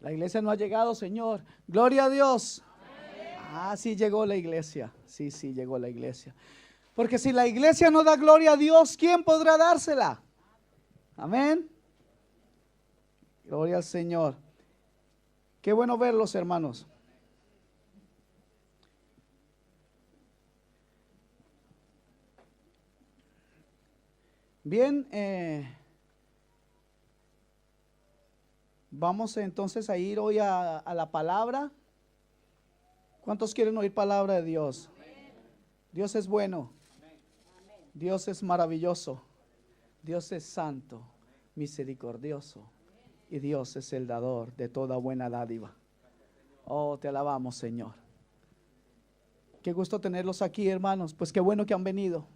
La iglesia no ha llegado, Señor. Gloria a Dios. Ah, sí llegó la iglesia. Sí, llegó la iglesia. Porque si la iglesia no da gloria a Dios, ¿quién podrá dársela? Amén. Gloria al Señor. Qué bueno verlos, hermanos. Bien, vamos entonces a ir hoy a la palabra. ¿Cuántos quieren oír palabra de Dios? Dios es bueno. Dios es maravilloso. Dios es santo, misericordioso. Y Dios es el dador de toda buena dádiva. Oh, te alabamos, Señor. Qué gusto tenerlos aquí, hermanos. Pues qué bueno que han venido.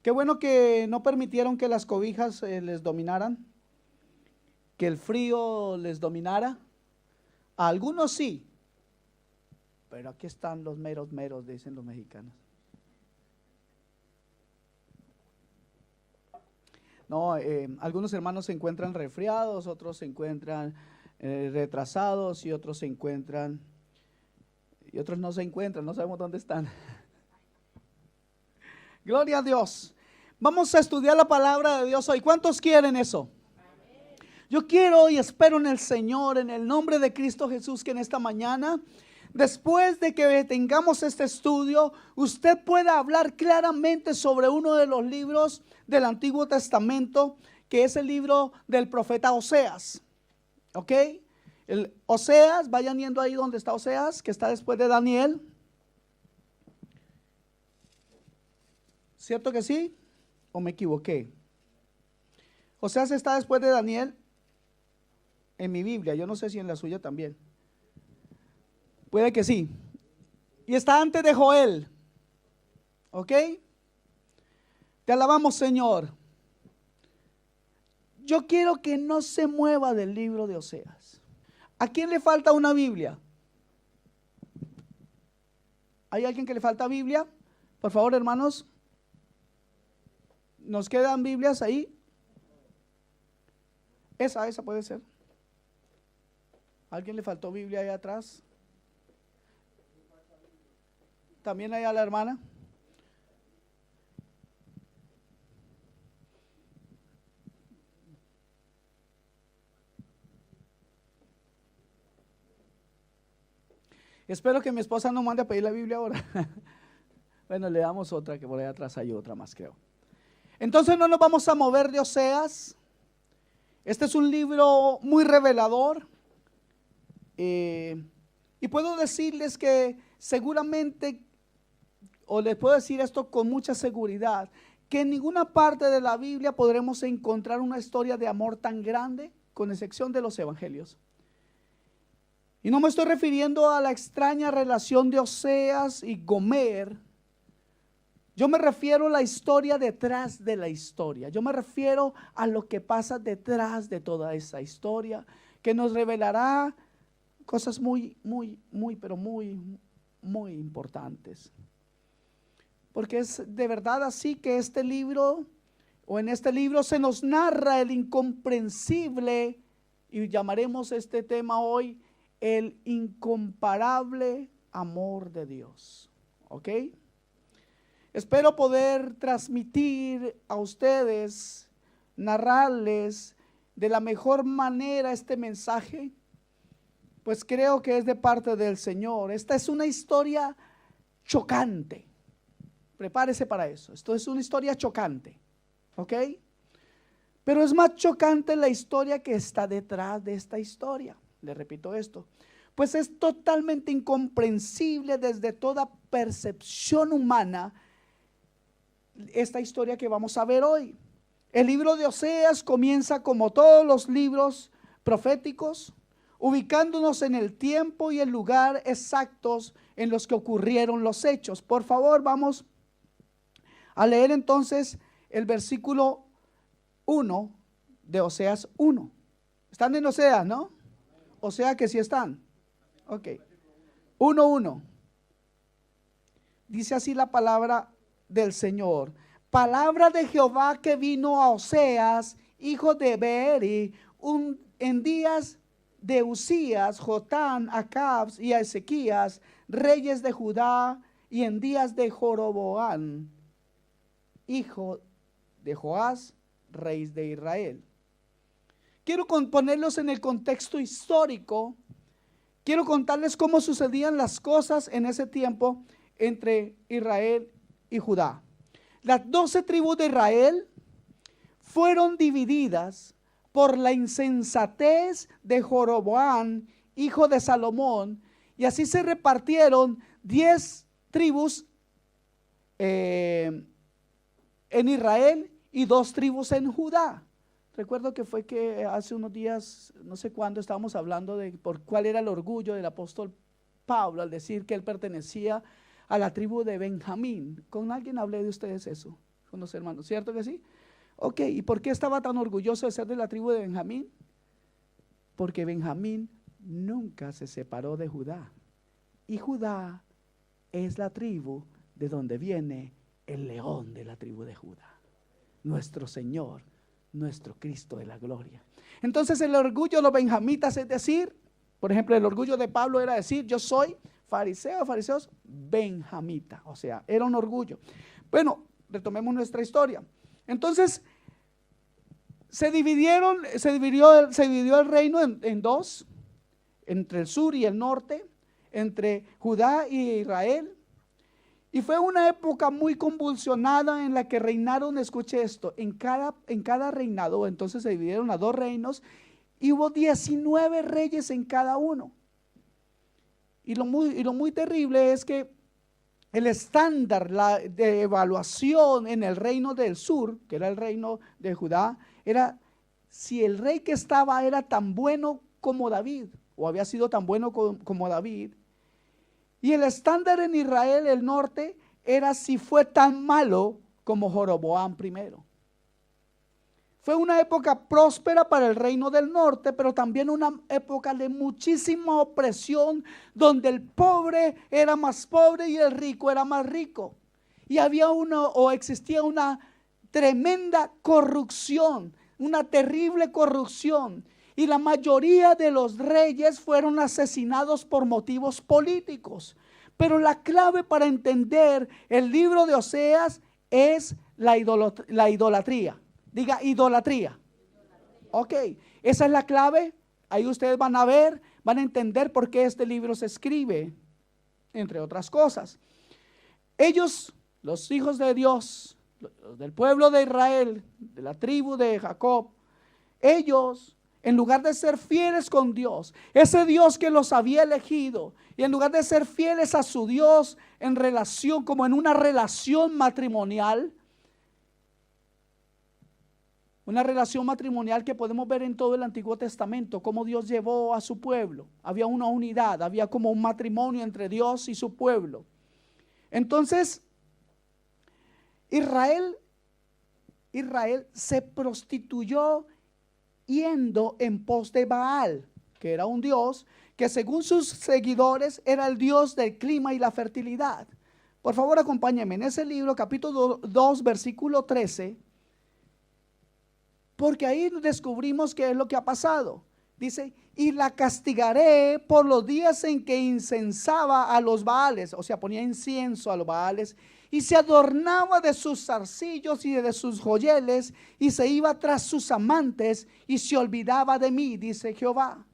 Qué bueno que no permitieron que las cobijas les dominaran, que el frío les dominara. A algunos sí, pero aquí están los meros meros, dicen los mexicanos. No, algunos hermanos se encuentran resfriados, otros se encuentran retrasados y otros se encuentran, y otros no se encuentran, no sabemos dónde están. Gloria a Dios. Vamos a estudiar la palabra de Dios hoy. ¿Cuántos quieren eso? Yo quiero y espero en el Señor, en el nombre de Cristo Jesús, que en esta mañana, después de que tengamos este estudio, usted pueda hablar claramente sobre uno de los libros del Antiguo Testamento, que es el libro del profeta Oseas. ¿Ok? El Oseas, vayan yendo ahí donde está Oseas, que está después de Daniel. ¿Cierto que sí? ¿O me equivoqué? Oseas está después de Daniel en mi Biblia, yo no sé si en la suya también. Puede que sí. Y está antes de Joel. ¿Ok? Te alabamos, Señor. Yo quiero que no se mueva del libro de Oseas. ¿A quién le falta una Biblia? ¿Hay alguien que le falta Biblia? Por favor, hermanos. ¿Nos quedan Biblias ahí? Esa puede ser. ¿A alguien le faltó Biblia ahí atrás? También hay a la hermana. Espero que mi esposa no mande a pedir la Biblia ahora. Bueno, le damos otra, que por ahí atrás hay otra más, creo. Entonces no nos vamos a mover de Oseas. Este es un libro muy revelador. Y puedo decirles que seguramente, o les puedo decir esto con mucha seguridad, que en ninguna parte de la Biblia podremos encontrar una historia de amor tan grande, con excepción de los evangelios. Y no me estoy refiriendo a la extraña relación de Oseas y Gomer. Yo me refiero a la historia detrás de la historia. Yo me refiero a lo que pasa detrás de toda esa historia, que nos revelará cosas muy importantes. Porque es de verdad así que este libro, o en este libro se nos narra el incomprensible, y llamaremos este tema hoy el incomparable amor de Dios. ¿Ok? Espero poder transmitir a ustedes, narrarles de la mejor manera este mensaje, pues creo que es de parte del Señor. Esta es una historia chocante. Prepárese para eso. Esto es una historia chocante. ¿Ok? Pero es más chocante la historia que está detrás de esta historia. Le repito esto. Pues es totalmente incomprensible desde toda percepción humana esta historia que vamos a ver hoy. El libro de Oseas comienza como todos los libros proféticos, ubicándonos en el tiempo y el lugar exactos en los que ocurrieron los hechos. Por favor, vamos a leer entonces el versículo 1 de Oseas 1. ¿Están en Oseas, no? O sea que sí están. Ok. 1:1. Dice así la palabra del Señor. Palabra de Jehová que vino a Oseas, hijo de Beeri, en días de Usías, Jotán, Acab y a Ezequías, reyes de Judá, y en días de Joroboam, hijo de Joás, rey de Israel. Quiero ponerlos en el contexto histórico. Quiero contarles cómo sucedían las cosas en ese tiempo entre Israel y Judá. Las 12 tribus de Israel fueron divididas por la insensatez de Joroboam, hijo de Salomón, y así se repartieron 10 tribus en Israel y 2 tribus en Judá. Recuerdo que fue que hace unos días, no sé cuándo, estábamos hablando de por cuál era el orgullo del apóstol Pablo al decir que él pertenecía a la tribu de Benjamín. ¿Con alguien hablé de ustedes eso? Con los hermanos, ¿cierto que sí? Ok, ¿y por qué estaba tan orgulloso de ser de la tribu de Benjamín? Porque Benjamín nunca se separó de Judá. Y Judá es la tribu de donde viene el león de la tribu de Judá, nuestro Señor, nuestro Cristo de la gloria. Entonces el orgullo de los benjamitas es decir, por ejemplo, el orgullo de Pablo era decir, yo soy fariseos benjamita, o sea, era un orgullo. Bueno, retomemos nuestra historia. Entonces se dividió el reino en dos, entre el sur y el norte, entre Judá y Israel. Y fue una época muy convulsionada en la que reinaron, escuche esto, en cada reinado, entonces se dividieron a 2 reinos y hubo 19 reyes en cada uno. Y lo muy terrible es que el estándar de evaluación en el reino del sur, que era el reino de Judá, era si el rey que estaba era tan bueno como David, o había sido tan bueno como David. Y el estándar en Israel, el norte, era si fue tan malo como Joroboam primero. Fue una época próspera para el reino del norte, pero también una época de muchísima opresión, donde el pobre era más pobre y el rico era más rico. Y existía una tremenda corrupción, una terrible corrupción. Y la mayoría de los reyes fueron asesinados por motivos políticos. Pero la clave para entender el libro de Oseas es la idolatría. Diga idolatría. Ok, esa es la clave. Ahí ustedes van a ver, van a entender por qué este libro se escribe, entre otras cosas. Ellos, los hijos de Dios, los del pueblo de Israel, de la tribu de Jacob, ellos, en lugar de ser fieles con Dios, ese Dios que los había elegido, y en lugar de ser fieles a su Dios en relación, como en una relación matrimonial, una relación matrimonial que podemos ver en todo el Antiguo Testamento, cómo Dios llevó a su pueblo. Había una unidad, había como un matrimonio entre Dios y su pueblo. Entonces, Israel se prostituyó yendo en pos de Baal, que era un dios que según sus seguidores era el dios del clima y la fertilidad. Por favor, acompáñenme en ese libro, capítulo 2, versículo 13, porque ahí descubrimos qué es lo que ha pasado. Dice, y la castigaré por los días en que incensaba a los Baales, o sea, ponía incienso a los Baales, y se adornaba de sus zarcillos y de sus joyeles, y se iba tras sus amantes, y se olvidaba de mí, dice Jehová.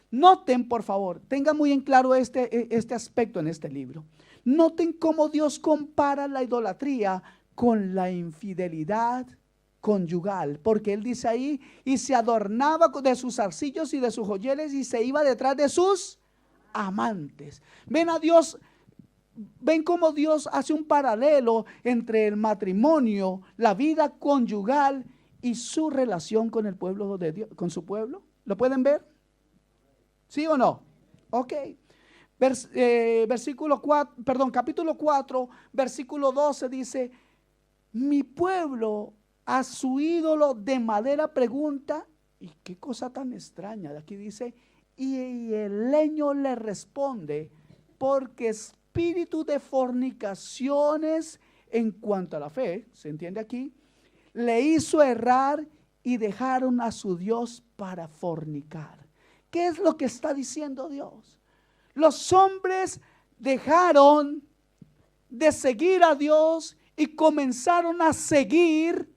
Noten, por favor, tengan muy en claro este aspecto en este libro. Noten cómo Dios compara la idolatría con la infidelidad conyugal, porque él dice ahí, y se adornaba de sus zarcillos y de sus joyeles, y se iba detrás de sus amantes. Ven a Dios. Ven cómo Dios hace un paralelo entre el matrimonio, la vida conyugal y su relación con el pueblo de Dios, con su pueblo. ¿Lo pueden ver? ¿Sí o no? Ok. Capítulo 4, versículo 12 dice, mi pueblo a su ídolo de madera pregunta, y qué cosa tan extraña, de aquí dice, y el leño le responde, porque espíritu de fornicaciones en cuanto a la fe, ¿se entiende aquí? Le hizo errar y dejaron a su Dios para fornicar. ¿Qué es lo que está diciendo Dios? Los hombres dejaron de seguir a Dios y comenzaron a seguir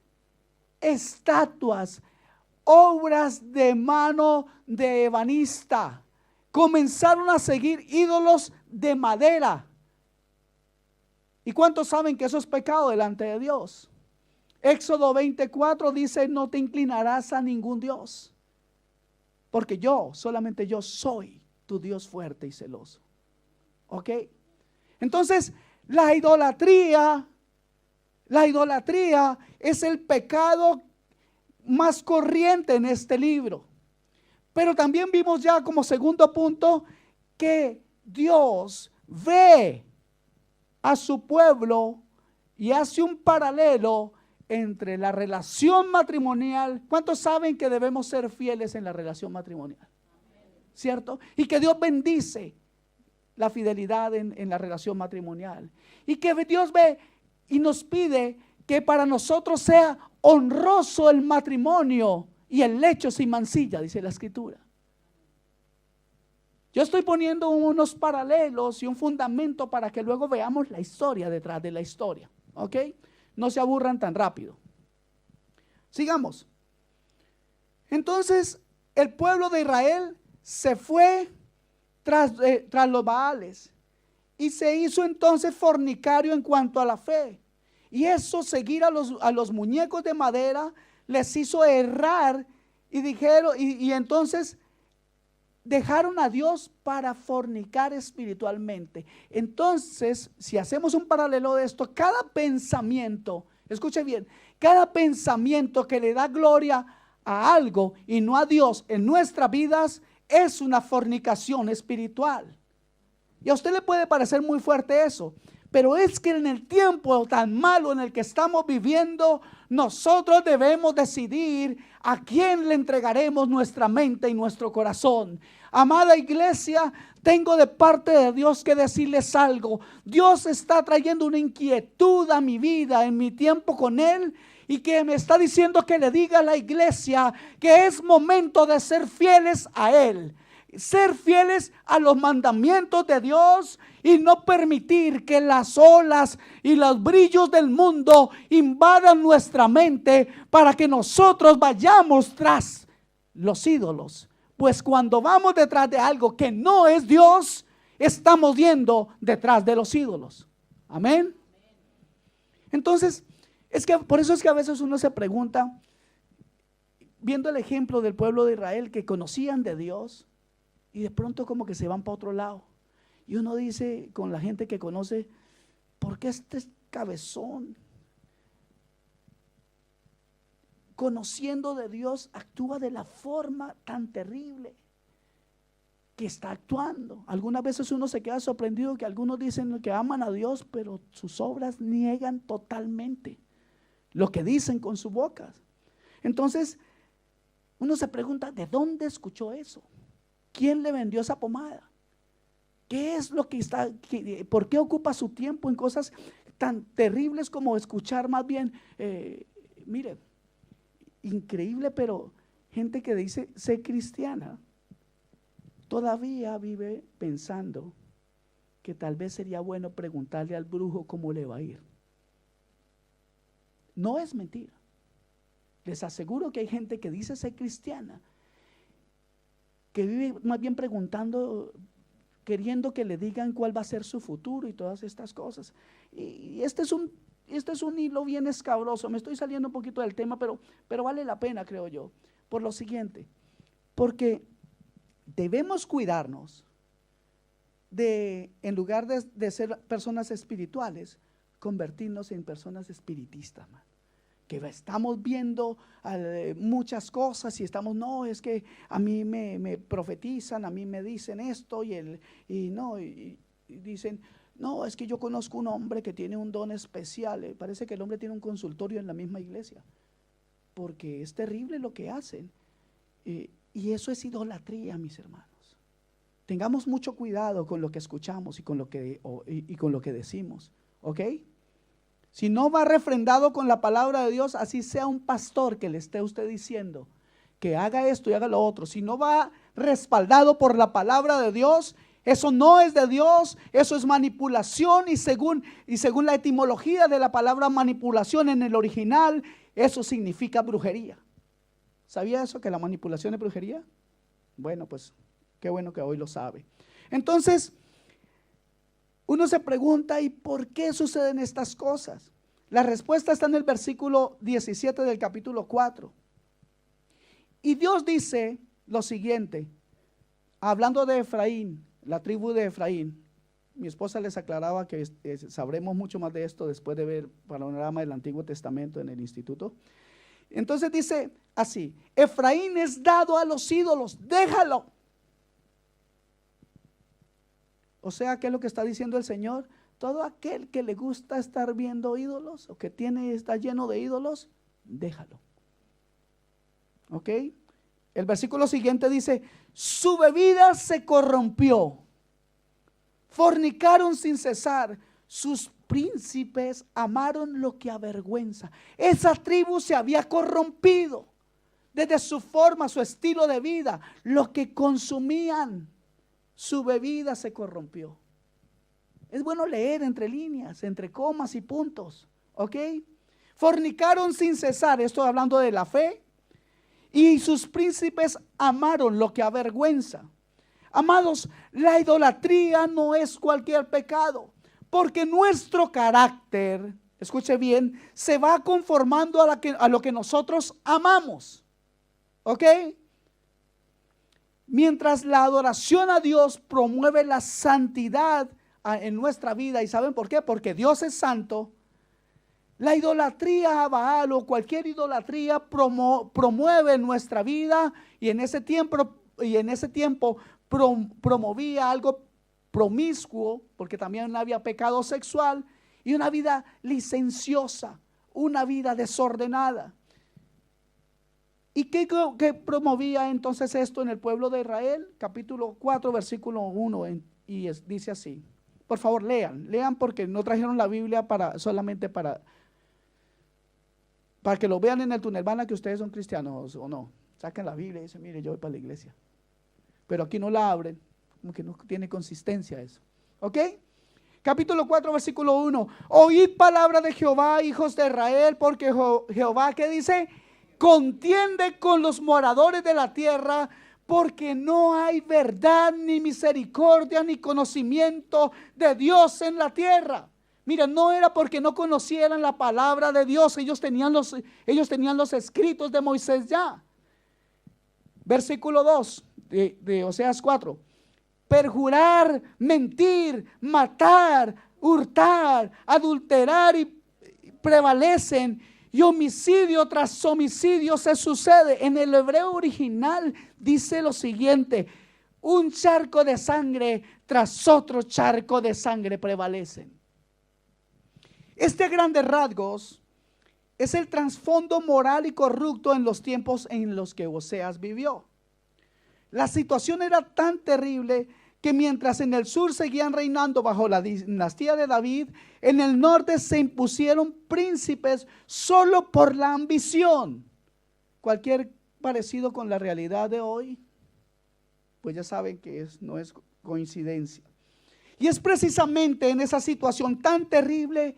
estatuas, obras de mano de ebanista. Comenzaron a seguir ídolos de madera. ¿Y cuántos saben que eso es pecado delante de Dios? Éxodo 24 dice: no te inclinarás a ningún Dios, porque yo, solamente yo soy tu Dios fuerte y celoso. ¿Ok? Entonces, la idolatría es el pecado más corriente en este libro. Pero también vimos ya como segundo punto que Dios ve a su pueblo y hace un paralelo entre la relación matrimonial. ¿Cuántos saben que debemos ser fieles en la relación matrimonial? ¿Cierto? Y que Dios bendice la fidelidad en la relación matrimonial. Y que Dios ve y nos pide que para nosotros sea honroso el matrimonio y el lecho sin mancilla, dice la Escritura. Yo estoy poniendo unos paralelos y un fundamento para que luego veamos la historia detrás de la historia. ¿Ok? No se aburran tan rápido. Sigamos. Entonces, el pueblo de Israel se fue tras los Baales y se hizo entonces fornicario en cuanto a la fe. Y eso, seguir a los muñecos de madera, les hizo errar y dijeron, y entonces dejaron a Dios para fornicar espiritualmente. Entonces, si hacemos un paralelo de esto, cada pensamiento, escuche bien, cada pensamiento que le da gloria a algo y no a Dios en nuestras vidas es una fornicación espiritual. Y a usted le puede parecer muy fuerte eso, pero es que en el tiempo tan malo en el que estamos viviendo, nosotros debemos decidir a quién le entregaremos nuestra mente y nuestro corazón. Amada iglesia, tengo de parte de Dios que decirles algo. Dios está trayendo una inquietud a mi vida en mi tiempo con Él, y que me está diciendo que le diga a la iglesia que es momento de ser fieles a Él. Ser fieles a los mandamientos de Dios y no permitir que las olas y los brillos del mundo invadan nuestra mente para que nosotros vayamos tras los ídolos. Pues cuando vamos detrás de algo que no es Dios, estamos yendo detrás de los ídolos. Amén. Entonces, es que por eso es que a veces uno se pregunta, viendo el ejemplo del pueblo de Israel que conocían de Dios, y de pronto como que se van para otro lado. Y uno dice con la gente que conoce, ¿por qué este cabezón, conociendo de Dios, actúa de la forma tan terrible que está actuando? Algunas veces uno se queda sorprendido que algunos dicen que aman a Dios, pero sus obras niegan totalmente lo que dicen con su boca. Entonces uno se pregunta, ¿de dónde escuchó eso? ¿Quién le vendió esa pomada? ¿Qué es lo que está? ¿Por qué ocupa su tiempo en cosas tan terribles como escuchar más bien? Mire, increíble, pero gente que dice ser cristiana todavía vive pensando que tal vez sería bueno preguntarle al brujo cómo le va a ir. No es mentira. Les aseguro que hay gente que dice ser cristiana, que vive más bien preguntando, queriendo que le digan cuál va a ser su futuro y todas estas cosas. Y este es un hilo bien escabroso. Me estoy saliendo un poquito del tema, pero vale la pena, creo yo, por lo siguiente, porque debemos cuidarnos de, en lugar de ser personas espirituales, convertirnos en personas espiritistas, man. Que estamos viendo muchas cosas y estamos, no, es que a mí me profetizan, a mí me dicen esto y dicen, no, es que yo conozco un hombre que tiene un don especial. Parece que el hombre tiene un consultorio en la misma iglesia, porque es terrible lo que hacen. Y eso es idolatría, mis hermanos. Tengamos mucho cuidado con lo que escuchamos y con lo que decimos, ¿ok? Si no va refrendado con la palabra de Dios, así sea un pastor que le esté usted diciendo que haga esto y haga lo otro, si no va respaldado por la palabra de Dios, eso no es de Dios, eso es manipulación, y según la etimología de la palabra manipulación en el original, eso significa brujería. ¿Sabía eso, que la manipulación es brujería? Bueno, pues qué bueno que hoy lo sabe. Entonces, uno se pregunta, ¿y por qué suceden estas cosas? La respuesta está en el versículo 17 del capítulo 4. Y Dios dice lo siguiente, hablando de Efraín, la tribu de Efraín. Mi esposa les aclaraba que sabremos mucho más de esto después de ver panorama del Antiguo Testamento en el instituto. Entonces dice así: Efraín es dado a los ídolos, déjalo. O sea, ¿qué es lo que está diciendo el Señor? Todo aquel que le gusta estar viendo ídolos o que está lleno de ídolos, déjalo. ¿Ok? El versículo siguiente dice: su bebida se corrompió, fornicaron sin cesar, sus príncipes amaron lo que avergüenza. Esa tribu se había corrompido desde su forma, su estilo de vida, lo que consumían, su bebida se corrompió. Es bueno leer entre líneas, entre comas y puntos, ¿ok? Fornicaron sin cesar, estoy hablando de la fe, y sus príncipes amaron lo que avergüenza. Amados, la idolatría no es cualquier pecado, porque nuestro carácter, escuche bien, se va conformando a lo que nosotros amamos, ¿ok? Mientras la adoración a Dios promueve la santidad en nuestra vida, ¿y saben por qué? Porque Dios es santo. La idolatría a Baal o cualquier idolatría promueve nuestra vida, y en ese tiempo promovía algo promiscuo, porque también había pecado sexual, y una vida licenciosa, una vida desordenada. ¿Y qué promovía entonces esto en el pueblo de Israel? Capítulo 4, versículo 1, dice así. Por favor, lean porque no trajeron la Biblia solamente para que lo vean en el túnel. Van a que ustedes son cristianos o no. Saquen la Biblia y dicen: mire, yo voy para la iglesia. Pero aquí no la abren, como que no tiene consistencia eso. ¿Ok? Capítulo 4, versículo 1. Oíd palabra de Jehová, hijos de Israel, porque Jehová, ¿qué dice? Contiende con los moradores de la tierra, porque no hay verdad, ni misericordia, ni conocimiento de Dios en la tierra. Mira, no era porque no conocieran la palabra de Dios, ellos tenían los escritos de Moisés ya. Versículo 2 de Oseas 4. Perjurar, mentir, matar, hurtar, adulterar y prevalecen, y homicidio tras homicidio se sucede. En el hebreo original dice lo siguiente: un charco de sangre tras otro charco de sangre prevalecen. Este grandes rasgos es el trasfondo moral y corrupto en los tiempos en los que Oseas vivió. La situación era tan terrible que mientras en el sur seguían reinando bajo la dinastía de David, en el norte se impusieron príncipes solo por la ambición. Cualquier parecido con la realidad de hoy, pues ya saben que no es coincidencia. Y es precisamente en esa situación tan terrible,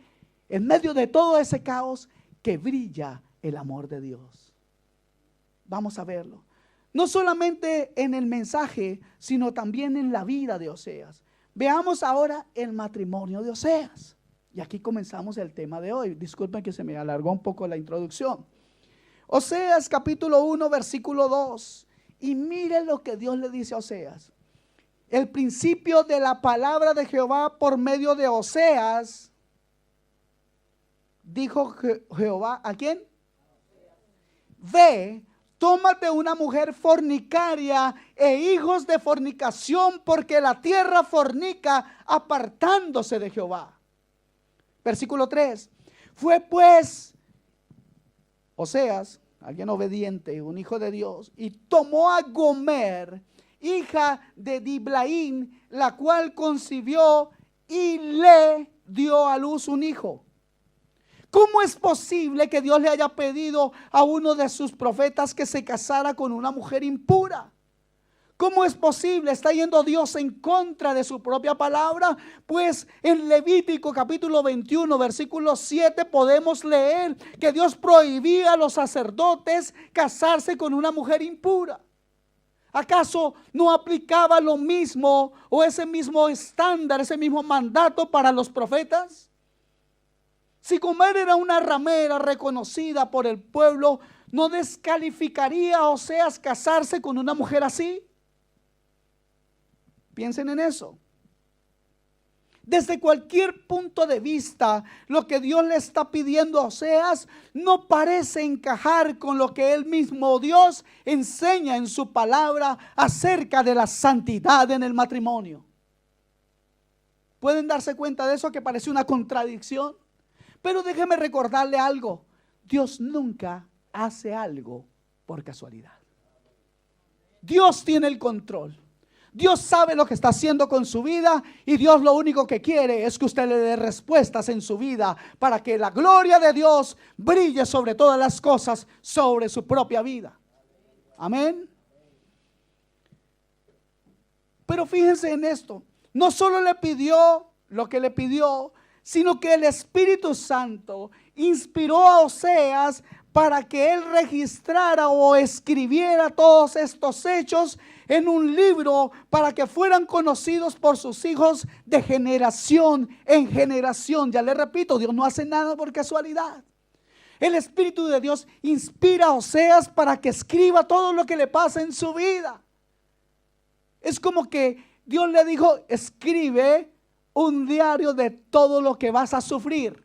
en medio de todo ese caos, que brilla el amor de Dios. Vamos a verlo. No solamente en el mensaje, sino también en la vida de Oseas. Veamos ahora el matrimonio de Oseas. Y aquí comenzamos el tema de hoy. Disculpen que se me alargó un poco la introducción. Oseas capítulo 1, versículo 2. Y miren lo que Dios le dice a Oseas. El principio de la palabra de Jehová por medio de Oseas. Dijo Jehová, ¿a quién? Ve, tómate una mujer fornicaria e hijos de fornicación, porque la tierra fornica apartándose de Jehová. Versículo 3. Fue pues Oseas, alguien obediente, un hijo de Dios, y tomó a Gomer, hija de Diblaín, la cual concibió y le dio a luz un hijo. ¿Cómo es posible que Dios le haya pedido a uno de sus profetas que se casara con una mujer impura? ¿Cómo es posible? ¿Está yendo Dios en contra de su propia palabra? Pues en Levítico capítulo 21 versículo 7 podemos leer que Dios prohibía a los sacerdotes casarse con una mujer impura. ¿Acaso no aplicaba lo mismo o ese mismo estándar, ese mismo mandato para los profetas? Si Gomer era una ramera reconocida por el pueblo, ¿no descalificaría a Oseas casarse con una mujer así? Piensen en eso. Desde cualquier punto de vista, lo que Dios le está pidiendo a Oseas no parece encajar con lo que él mismo, Dios, enseña en su palabra acerca de la santidad en el matrimonio. ¿Pueden darse cuenta de eso, que parece una contradicción? Pero déjeme recordarle algo: Dios nunca hace algo por casualidad. Dios tiene el control. Dios sabe lo que está haciendo con su vida, y Dios lo único que quiere es que usted le dé respuestas en su vida para que la gloria de Dios brille sobre todas las cosas, sobre su propia vida. Amén. Pero fíjense en esto: no solo le pidió lo que le pidió, sino que el Espíritu Santo inspiró a Oseas para que él registrara o escribiera todos estos hechos en un libro, para que fueran conocidos por sus hijos de generación en generación. Ya le repito, Dios no hace nada por casualidad. El Espíritu de Dios inspira a Oseas para que escriba todo lo que le pasa en su vida. Es como que Dios le dijo: escribe un diario de todo lo que vas a sufrir.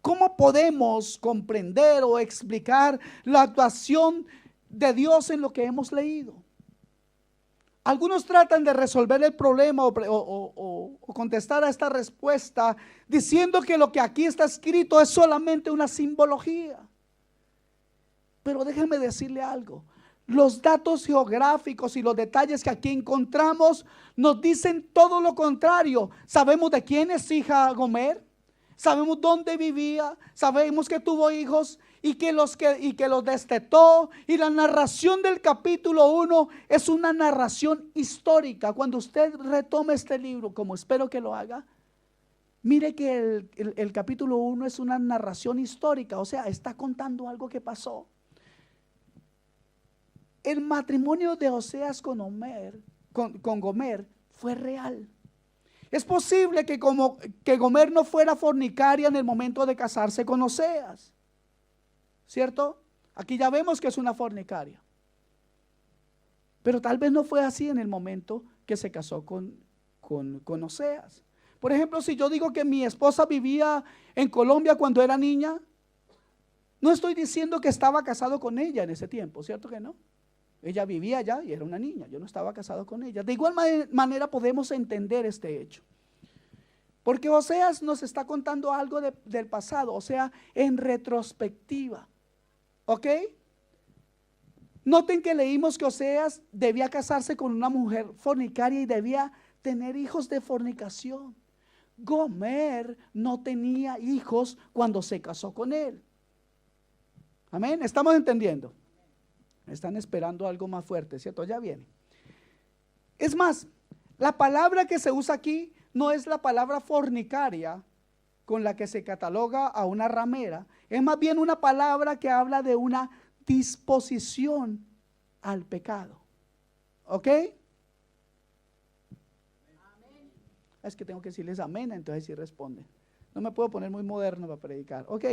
¿Cómo podemos comprender o explicar la actuación de Dios en lo que hemos leído? Algunos tratan de resolver el problema o contestar a esta respuesta diciendo que lo que aquí está escrito es solamente una simbología. Pero déjenme decirle algo: los datos geográficos y los detalles que aquí encontramos nos dicen todo lo contrario. Sabemos de quién es hija Gomer, sabemos dónde vivía, sabemos que tuvo hijos y que los destetó. Y la narración del capítulo 1 es una narración histórica. Cuando usted retome este libro, como espero que lo haga, mire que el capítulo 1 es una narración histórica, o sea, está contando algo que pasó. El matrimonio de Oseas con Gomer fue real. Es posible que Gomer no fuera fornicaria en el momento de casarse con Oseas, ¿cierto? Aquí ya vemos que es una fornicaria. Pero tal vez no fue así en el momento que se casó con Oseas. Por ejemplo, si yo digo que mi esposa vivía en Colombia cuando era niña, no estoy diciendo que estaba casado con ella en ese tiempo, ¿cierto que no? Ella vivía allá y era una niña, yo no estaba casado con ella. De igual manera podemos entender este hecho, porque Oseas nos está contando algo del pasado, o sea, en retrospectiva. ¿Ok? Noten que leímos que Oseas debía casarse con una mujer fornicaria y debía tener hijos de fornicación. Gomer no tenía hijos cuando se casó con él. Amén, ¿estamos entendiendo? Están esperando algo más fuerte, ¿cierto? Ya viene. Es más, la palabra que se usa aquí no es la palabra fornicaria con la que se cataloga a una ramera. Es más bien una palabra que habla de una disposición al pecado. ¿Ok? Amén. Es que tengo que decirles amén, entonces sí responden. No me puedo poner muy moderno para predicar. Ok.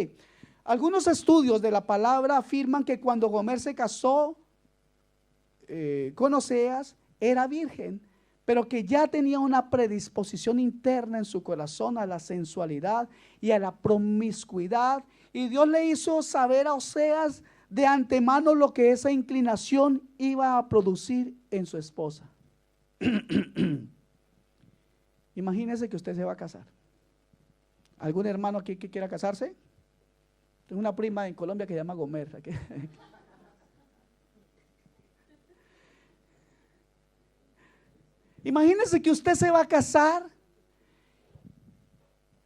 Algunos estudios de la palabra afirman que cuando Gomer se casó con Oseas, era virgen, pero que ya tenía una predisposición interna en su corazón a la sensualidad y a la promiscuidad. Y Dios le hizo saber a Oseas de antemano lo que esa inclinación iba a producir en su esposa. Imagínese que usted se va a casar. ¿Algún hermano aquí que quiera casarse? Tengo una prima en Colombia que se llama Gomer. Imagínese que usted se va a casar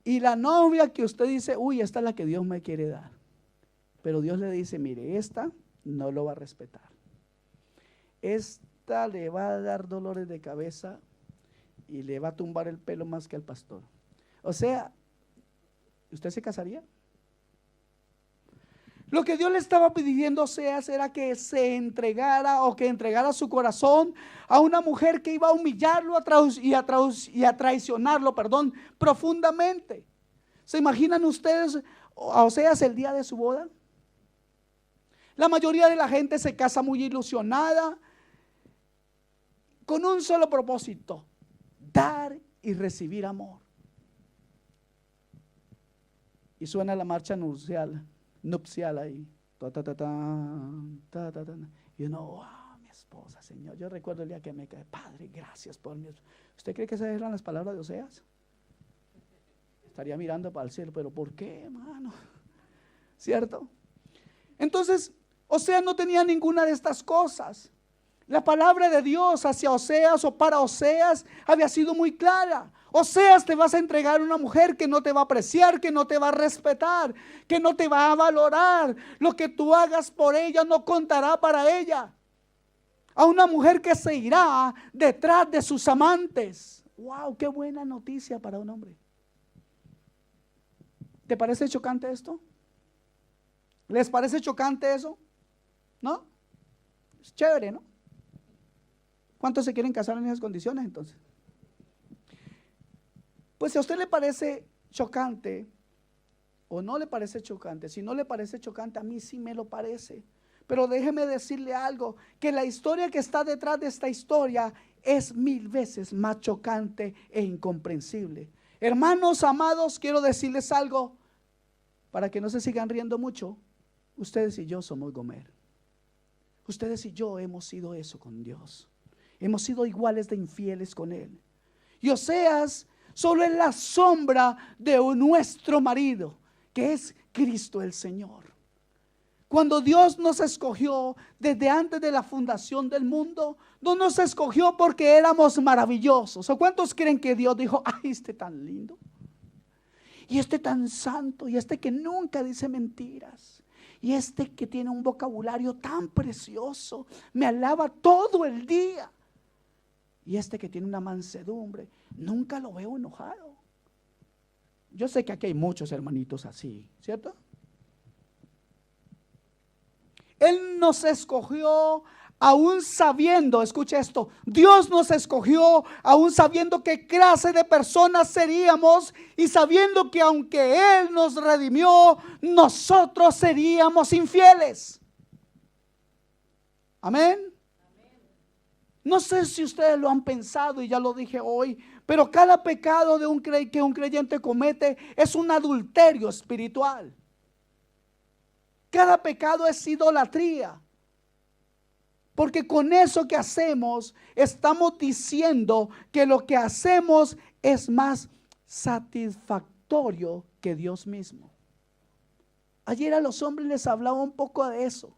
Y la novia que usted dice, uy, esta es la que Dios me quiere dar. Pero Dios le dice, mire, esta no lo va a respetar. Esta le va a dar dolores de cabeza y le va a tumbar el pelo más que al pastor. O sea, ¿usted se casaría? Lo que Dios le estaba pidiendo a Oseas era que se entregara o que entregara su corazón a una mujer que iba a humillarlo y a traicionarlo, profundamente. ¿Se imaginan ustedes a Oseas el día de su boda? La mayoría de la gente se casa muy ilusionada con un solo propósito: dar y recibir amor. Y suena la marcha nupcial ahí. Y uno, wow, mi esposa, Señor. Yo recuerdo el día que me quedé, Padre, gracias por mi esposa. ¿Usted cree que esas eran las palabras de Oseas? Estaría mirando para el cielo, pero ¿por qué, hermano? ¿Cierto? Entonces, Oseas no tenía ninguna de estas cosas. La palabra de Dios hacia Oseas o para Oseas había sido muy clara. Oseas, te vas a entregar a una mujer que no te va a apreciar, que no te va a respetar, que no te va a valorar. Lo que tú hagas por ella no contará para ella. A una mujer que se irá detrás de sus amantes. Wow, qué buena noticia para un hombre. ¿Te parece chocante esto? ¿Les parece chocante eso? ¿No? Es chévere, ¿no? ¿Cuántos se quieren casar en esas condiciones entonces? Pues si a usted le parece chocante o no le parece chocante, si no le parece chocante, a mí sí me lo parece. Pero déjeme decirle algo, que la historia que está detrás de esta historia es 1000 veces más chocante e incomprensible. Hermanos amados, quiero decirles algo para que no se sigan riendo mucho. Ustedes y yo somos Gomer. Ustedes y yo hemos sido eso con Dios. Hemos sido iguales de infieles con Él. Y Oseas solo es la sombra de nuestro marido, que es Cristo el Señor. Cuando Dios nos escogió desde antes de la fundación del mundo, no nos escogió porque éramos maravillosos. ¿O cuántos creen que Dios dijo, ay, este tan lindo, y este tan santo, y este que nunca dice mentiras, y este que tiene un vocabulario tan precioso, me alaba todo el día, y este que tiene una mansedumbre, nunca lo veo enojado? Yo sé que aquí hay muchos hermanitos así, ¿cierto? Él nos escogió aún sabiendo, escucha esto, Dios nos escogió aún sabiendo qué clase de personas seríamos y sabiendo que aunque Él nos redimió, nosotros seríamos infieles. Amén. No sé si ustedes lo han pensado y ya lo dije hoy, pero cada pecado que un creyente comete es un adulterio espiritual. Cada pecado es idolatría. Porque con eso que hacemos, estamos diciendo que lo que hacemos es más satisfactorio que Dios mismo. Ayer a los hombres les hablaba un poco de eso.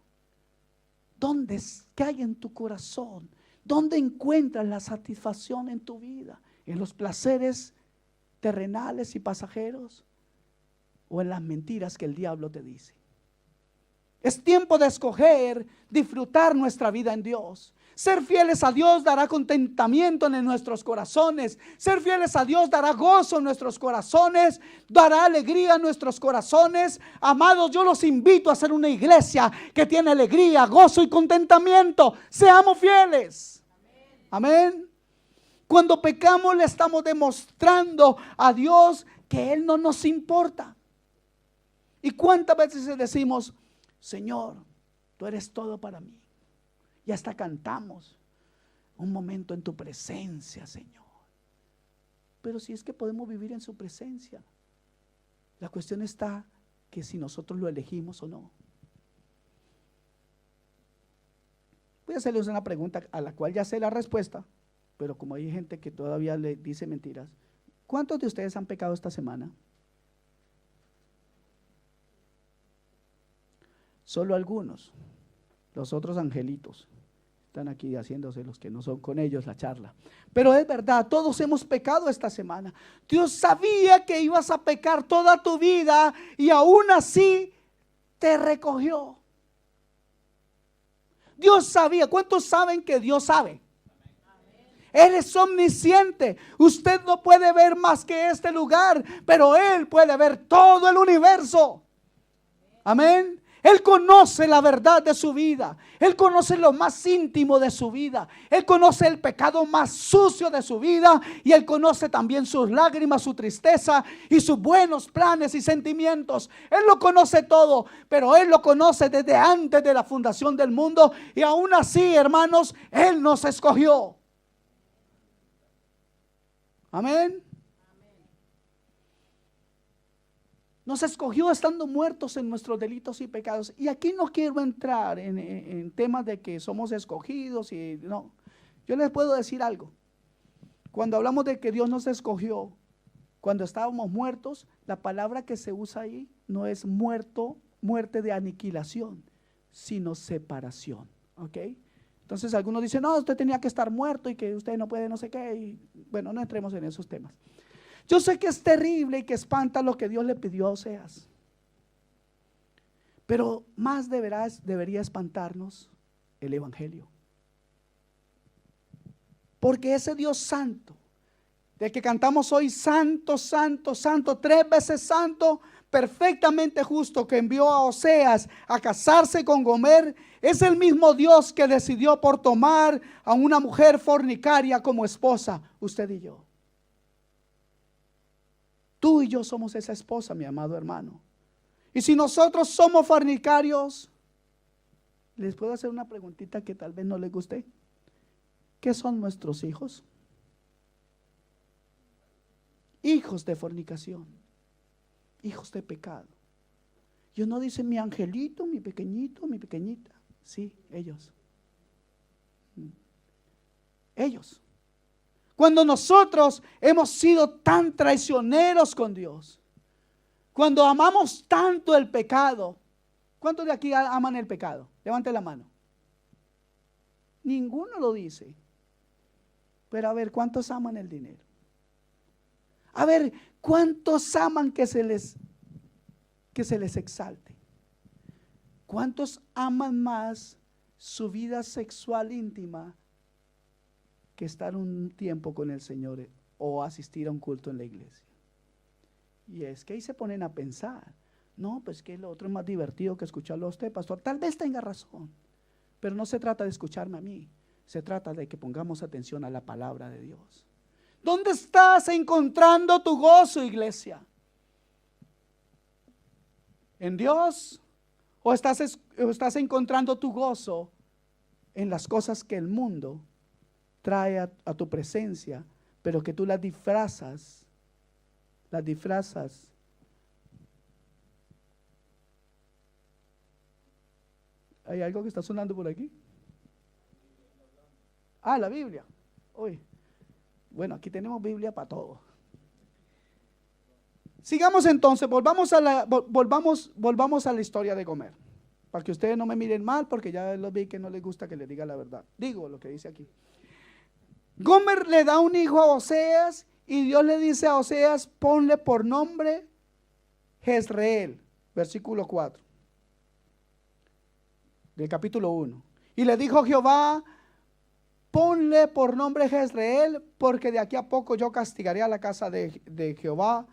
¿Dónde cae en tu corazón? ¿Dónde encuentras la satisfacción en tu vida? ¿En los placeres terrenales y pasajeros? ¿O en las mentiras que el diablo te dice? Es tiempo de escoger disfrutar nuestra vida en Dios. Ser fieles a Dios dará contentamiento en nuestros corazones. Ser fieles a Dios dará gozo en nuestros corazones, dará alegría en nuestros corazones. Amados, yo los invito a ser una iglesia que tiene alegría, gozo y contentamiento. Seamos fieles. Amén. Cuando pecamos le estamos demostrando a Dios que Él no nos importa. ¿Y cuántas veces decimos, Señor, tú eres todo para mí? Y hasta cantamos, un momento en tu presencia, Señor. Pero si es que podemos vivir en su presencia, la cuestión está que si nosotros lo elegimos o no. Voy a hacerles una pregunta a la cual ya sé la respuesta, pero como hay gente que todavía le dice mentiras, ¿cuántos de ustedes han pecado esta semana? Solo algunos, los otros angelitos. Están aquí haciéndose los que no son con ellos la charla. Pero es verdad, todos hemos pecado esta semana. Dios sabía que ibas a pecar toda tu vida y aún así te recogió. Dios sabía. ¿Cuántos saben que Dios sabe? Él es omnisciente. Usted no puede ver más que este lugar, pero Él puede ver todo el universo. Amén. Él conoce la verdad de su vida. Él conoce lo más íntimo de su vida. Él conoce el pecado más sucio de su vida. Y Él conoce también sus lágrimas, su tristeza y sus buenos planes y sentimientos. Él lo conoce todo, pero Él lo conoce desde antes de la fundación del mundo. Y aún así, hermanos, Él nos escogió. Amén. Nos escogió estando muertos en nuestros delitos y pecados. Y aquí no quiero entrar en temas de que somos escogidos y no. Yo les puedo decir algo. Cuando hablamos de que Dios nos escogió, cuando estábamos muertos, la palabra que se usa ahí no es muerte de aniquilación, sino separación. ¿Ok? Entonces algunos dicen, no, usted tenía que estar muerto y que usted no puede no sé qué. Y bueno, no entremos en esos temas. Yo sé que es terrible y que espanta lo que Dios le pidió a Oseas, pero más debería espantarnos el evangelio. Porque ese Dios santo, del que cantamos hoy, santo, santo, santo, 3 veces santo, perfectamente justo, que envió a Oseas a casarse con Gomer, es el mismo Dios que decidió por tomar a una mujer fornicaria como esposa, usted y yo. Tú y yo somos esa esposa, mi amado hermano. Y si nosotros somos fornicarios, les puedo hacer una preguntita que tal vez no les guste. ¿Qué son nuestros hijos? Hijos de fornicación, hijos de pecado. Dios no dice mi angelito, mi pequeñito, mi pequeñita. Sí, ellos. Ellos. Cuando nosotros hemos sido tan traicioneros con Dios, cuando amamos tanto el pecado. ¿Cuántos de aquí aman el pecado? Levante la mano. Ninguno lo dice. Pero a ver, ¿cuántos aman el dinero? A ver, ¿cuántos aman que se les exalte? ¿Cuántos aman más su vida sexual íntima que estar un tiempo con el Señor o asistir a un culto en la iglesia? Y es que ahí se ponen a pensar, no, pues que lo otro es más divertido que escucharlo a usted, pastor. Tal vez tenga razón, pero no se trata de escucharme a mí, se trata de que pongamos atención a la palabra de Dios. ¿Dónde estás encontrando tu gozo, iglesia? ¿En Dios? ¿O estás encontrando tu gozo en las cosas que el mundo trae a tu presencia, pero que tú las disfrazas? ¿Hay algo que está sonando por aquí? Ah, la Biblia. Uy. Bueno, aquí tenemos Biblia para todo. Sigamos entonces, volvamos a la historia de Gomer. Para que ustedes no me miren mal, porque ya los vi que no les gusta que les diga la verdad. Digo lo que dice aquí. Gomer le da un hijo a Oseas y Dios le dice a Oseas, ponle por nombre Jezreel, versículo 4 del capítulo 1. Y le dijo Jehová, ponle por nombre Jezreel, porque de aquí a poco yo castigaré a la casa de Jehová,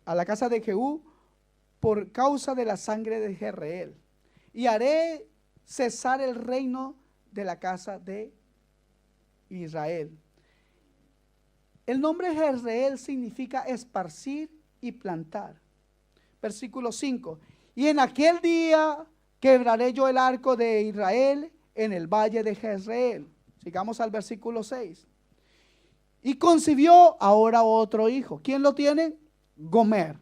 a la casa de Jehú, por causa de la sangre de Jezreel. Y haré cesar el reino de la casa de Israel. El nombre Jezreel significa esparcir y plantar. Versículo 5. Y en aquel día quebraré yo el arco de Israel en el valle de Jezreel. Sigamos al versículo 6. Y concibió ahora otro hijo. ¿Quién lo tiene? Gomer.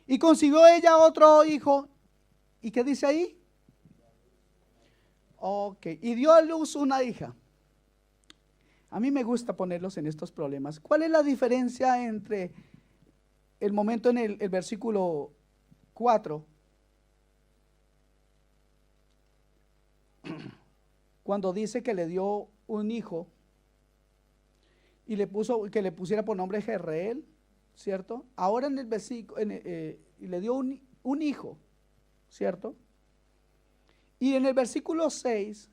Y concibió ella otro hijo. ¿Y qué dice ahí? Ok. Y dio a luz una hija. A mí me gusta ponerlos en estos problemas. ¿Cuál es la diferencia entre el momento en el versículo 4? cuando dice que le dio un hijo y le puso que le pusiera por nombre Jezreel, ¿cierto? Ahora en el versículo, y le dio un hijo, ¿cierto? Y en el versículo 6,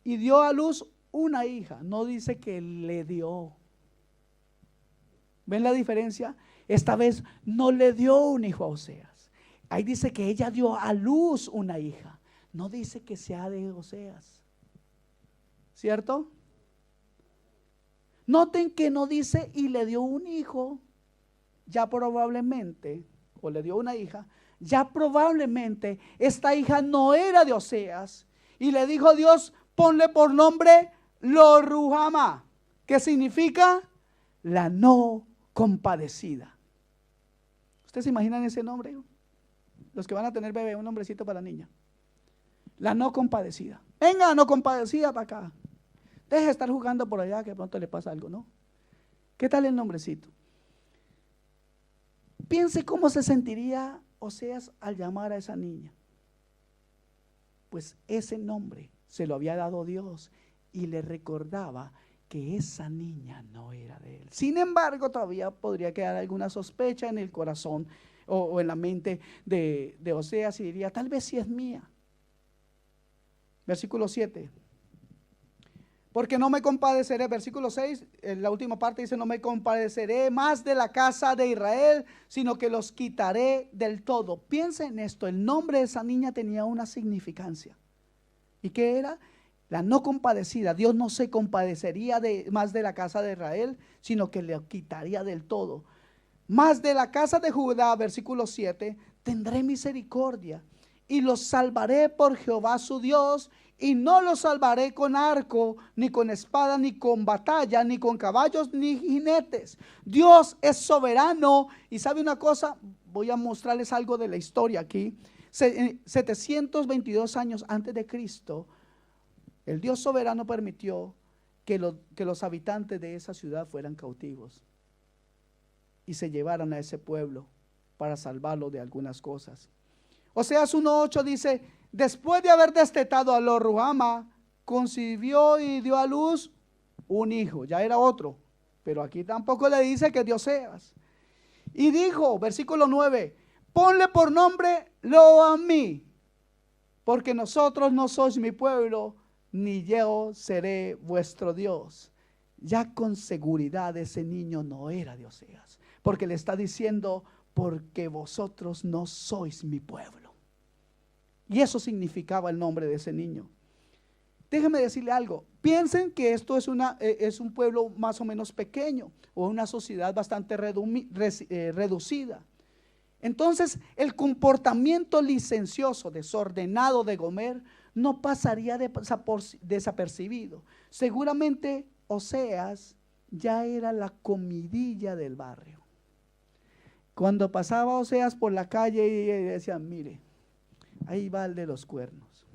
y dio a luz una hija, no dice que le dio. ¿Ven la diferencia? Esta vez no le dio un hijo a Oseas. Ahí dice que ella dio a luz una hija. No dice que sea de Oseas. ¿Cierto? Noten que no dice y le dio un hijo. Ya probablemente, o le dio una hija, ya probablemente esta hija no era de Oseas. Y le dijo Dios, ponle por nombre Lo-ruhamá, que significa la no compadecida. ¿Ustedes se imaginan ese nombre? Los que van a tener bebé, un nombrecito para la niña. La no compadecida. Venga, no compadecida para acá. Deje de estar jugando por allá que de pronto le pasa algo, ¿no? ¿Qué tal el nombrecito? Piense cómo se sentiría Oseas al llamar a esa niña. Pues ese nombre se lo había dado Dios y le recordaba que esa niña no era de él. Sin embargo, todavía podría quedar alguna sospecha en el corazón o en la mente de Oseas y diría, tal vez sí es mía. Versículo 7. Porque no me compadeceré, versículo 6, en la última parte dice, no me compadeceré más de la casa de Israel, sino que los quitaré del todo. Piensen en esto, el nombre de esa niña tenía una significancia. ¿Y qué era? La no compadecida. Dios no se compadecería más de la casa de Israel, sino que le quitaría del todo. Más de la casa de Judá, versículo 7, tendré misericordia y los salvaré por Jehová su Dios, y no los salvaré con arco, ni con espada, ni con batalla, ni con caballos, ni jinetes. Dios es soberano. Y sabe una cosa, voy a mostrarles algo de la historia aquí. 722 años antes de Cristo, el Dios soberano permitió que los habitantes de esa ciudad fueran cautivos y se llevaran a ese pueblo para salvarlo de algunas cosas. Oseas 1:8 dice, después de haber destetado a Lo-ruhamá, concibió y dio a luz un hijo. Ya era otro, pero aquí tampoco le dice que es de Oseas. Y dijo, versículo 9, ponle por nombre Lo-ammi, porque nosotros no sois mi pueblo, ni yo seré vuestro Dios. Ya con seguridad ese niño no era de Oseas, porque le está diciendo, porque vosotros no sois mi pueblo. Y eso significaba el nombre de ese niño. Déjenme decirle algo, piensen que esto es un pueblo más o menos pequeño, o una sociedad bastante reducida. Entonces el comportamiento licencioso, desordenado de Gomer no pasaría desapercibido. Seguramente Oseas ya era la comidilla del barrio. Cuando pasaba Oseas por la calle y decían, mire, ahí va el de los cuernos,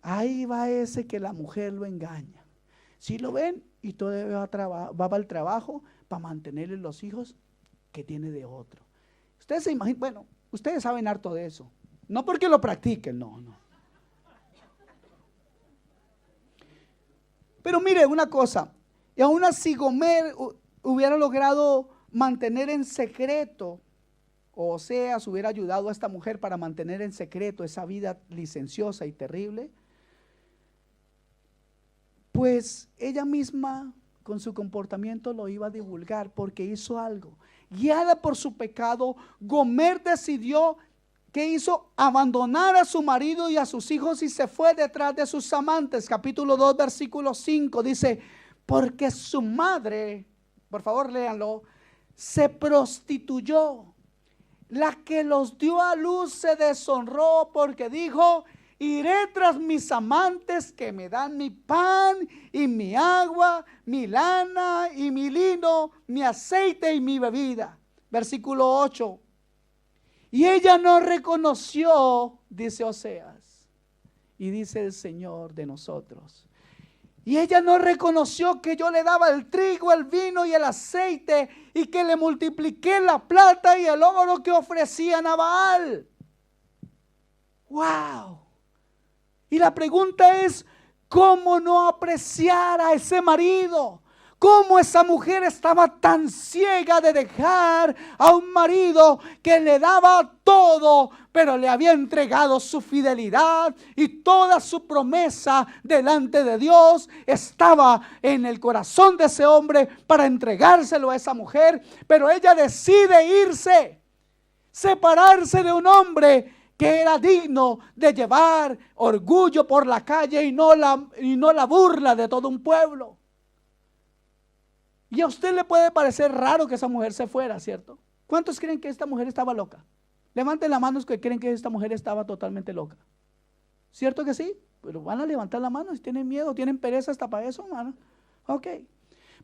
ahí va ese que la mujer lo engaña. Si lo ven, y todavía va al trabajo para mantenerle los hijos que tiene de otro. Ustedes se imaginan, bueno, ustedes saben harto de eso, no porque lo practiquen, no. Pero mire una cosa, y aún así Gomer hubiera logrado mantener en secreto, o Oseas hubiera ayudado a esta mujer para mantener en secreto esa vida licenciosa y terrible, pues ella misma con su comportamiento lo iba a divulgar, porque hizo algo. Guiada por su pecado, Gomer decidió, ¿qué hizo? Abandonar a su marido y a sus hijos y se fue detrás de sus amantes. Capítulo 2, versículo 5 dice, porque su madre, por favor léanlo, se prostituyó. La que los dio a luz se deshonró porque dijo, iré tras mis amantes que me dan mi pan y mi agua, mi lana y mi lino, mi aceite y mi bebida. Versículo 8. Y ella no reconoció, dice Oseas, y dice el Señor de nosotros. Y ella no reconoció que yo le daba el trigo, el vino y el aceite, y que le multipliqué la plata y el oro que ofrecían a Baal. ¡Wow! Y la pregunta es, ¿cómo no apreciar a ese marido? ¿Cómo esa mujer estaba tan ciega de dejar a un marido que le daba todo, pero le había entregado su fidelidad y toda su promesa delante de Dios estaba en el corazón de ese hombre para entregárselo a esa mujer? Pero ella decide irse, separarse de un hombre que era digno de llevar orgullo por la calle y no la burla de todo un pueblo. Y a usted le puede parecer raro que esa mujer se fuera, ¿cierto? ¿Cuántos creen que esta mujer estaba loca? Levanten la mano los que creen que esta mujer estaba totalmente loca. ¿Cierto que sí? Pero van a levantar la mano si tienen miedo, tienen pereza hasta para eso, hermano. Ok.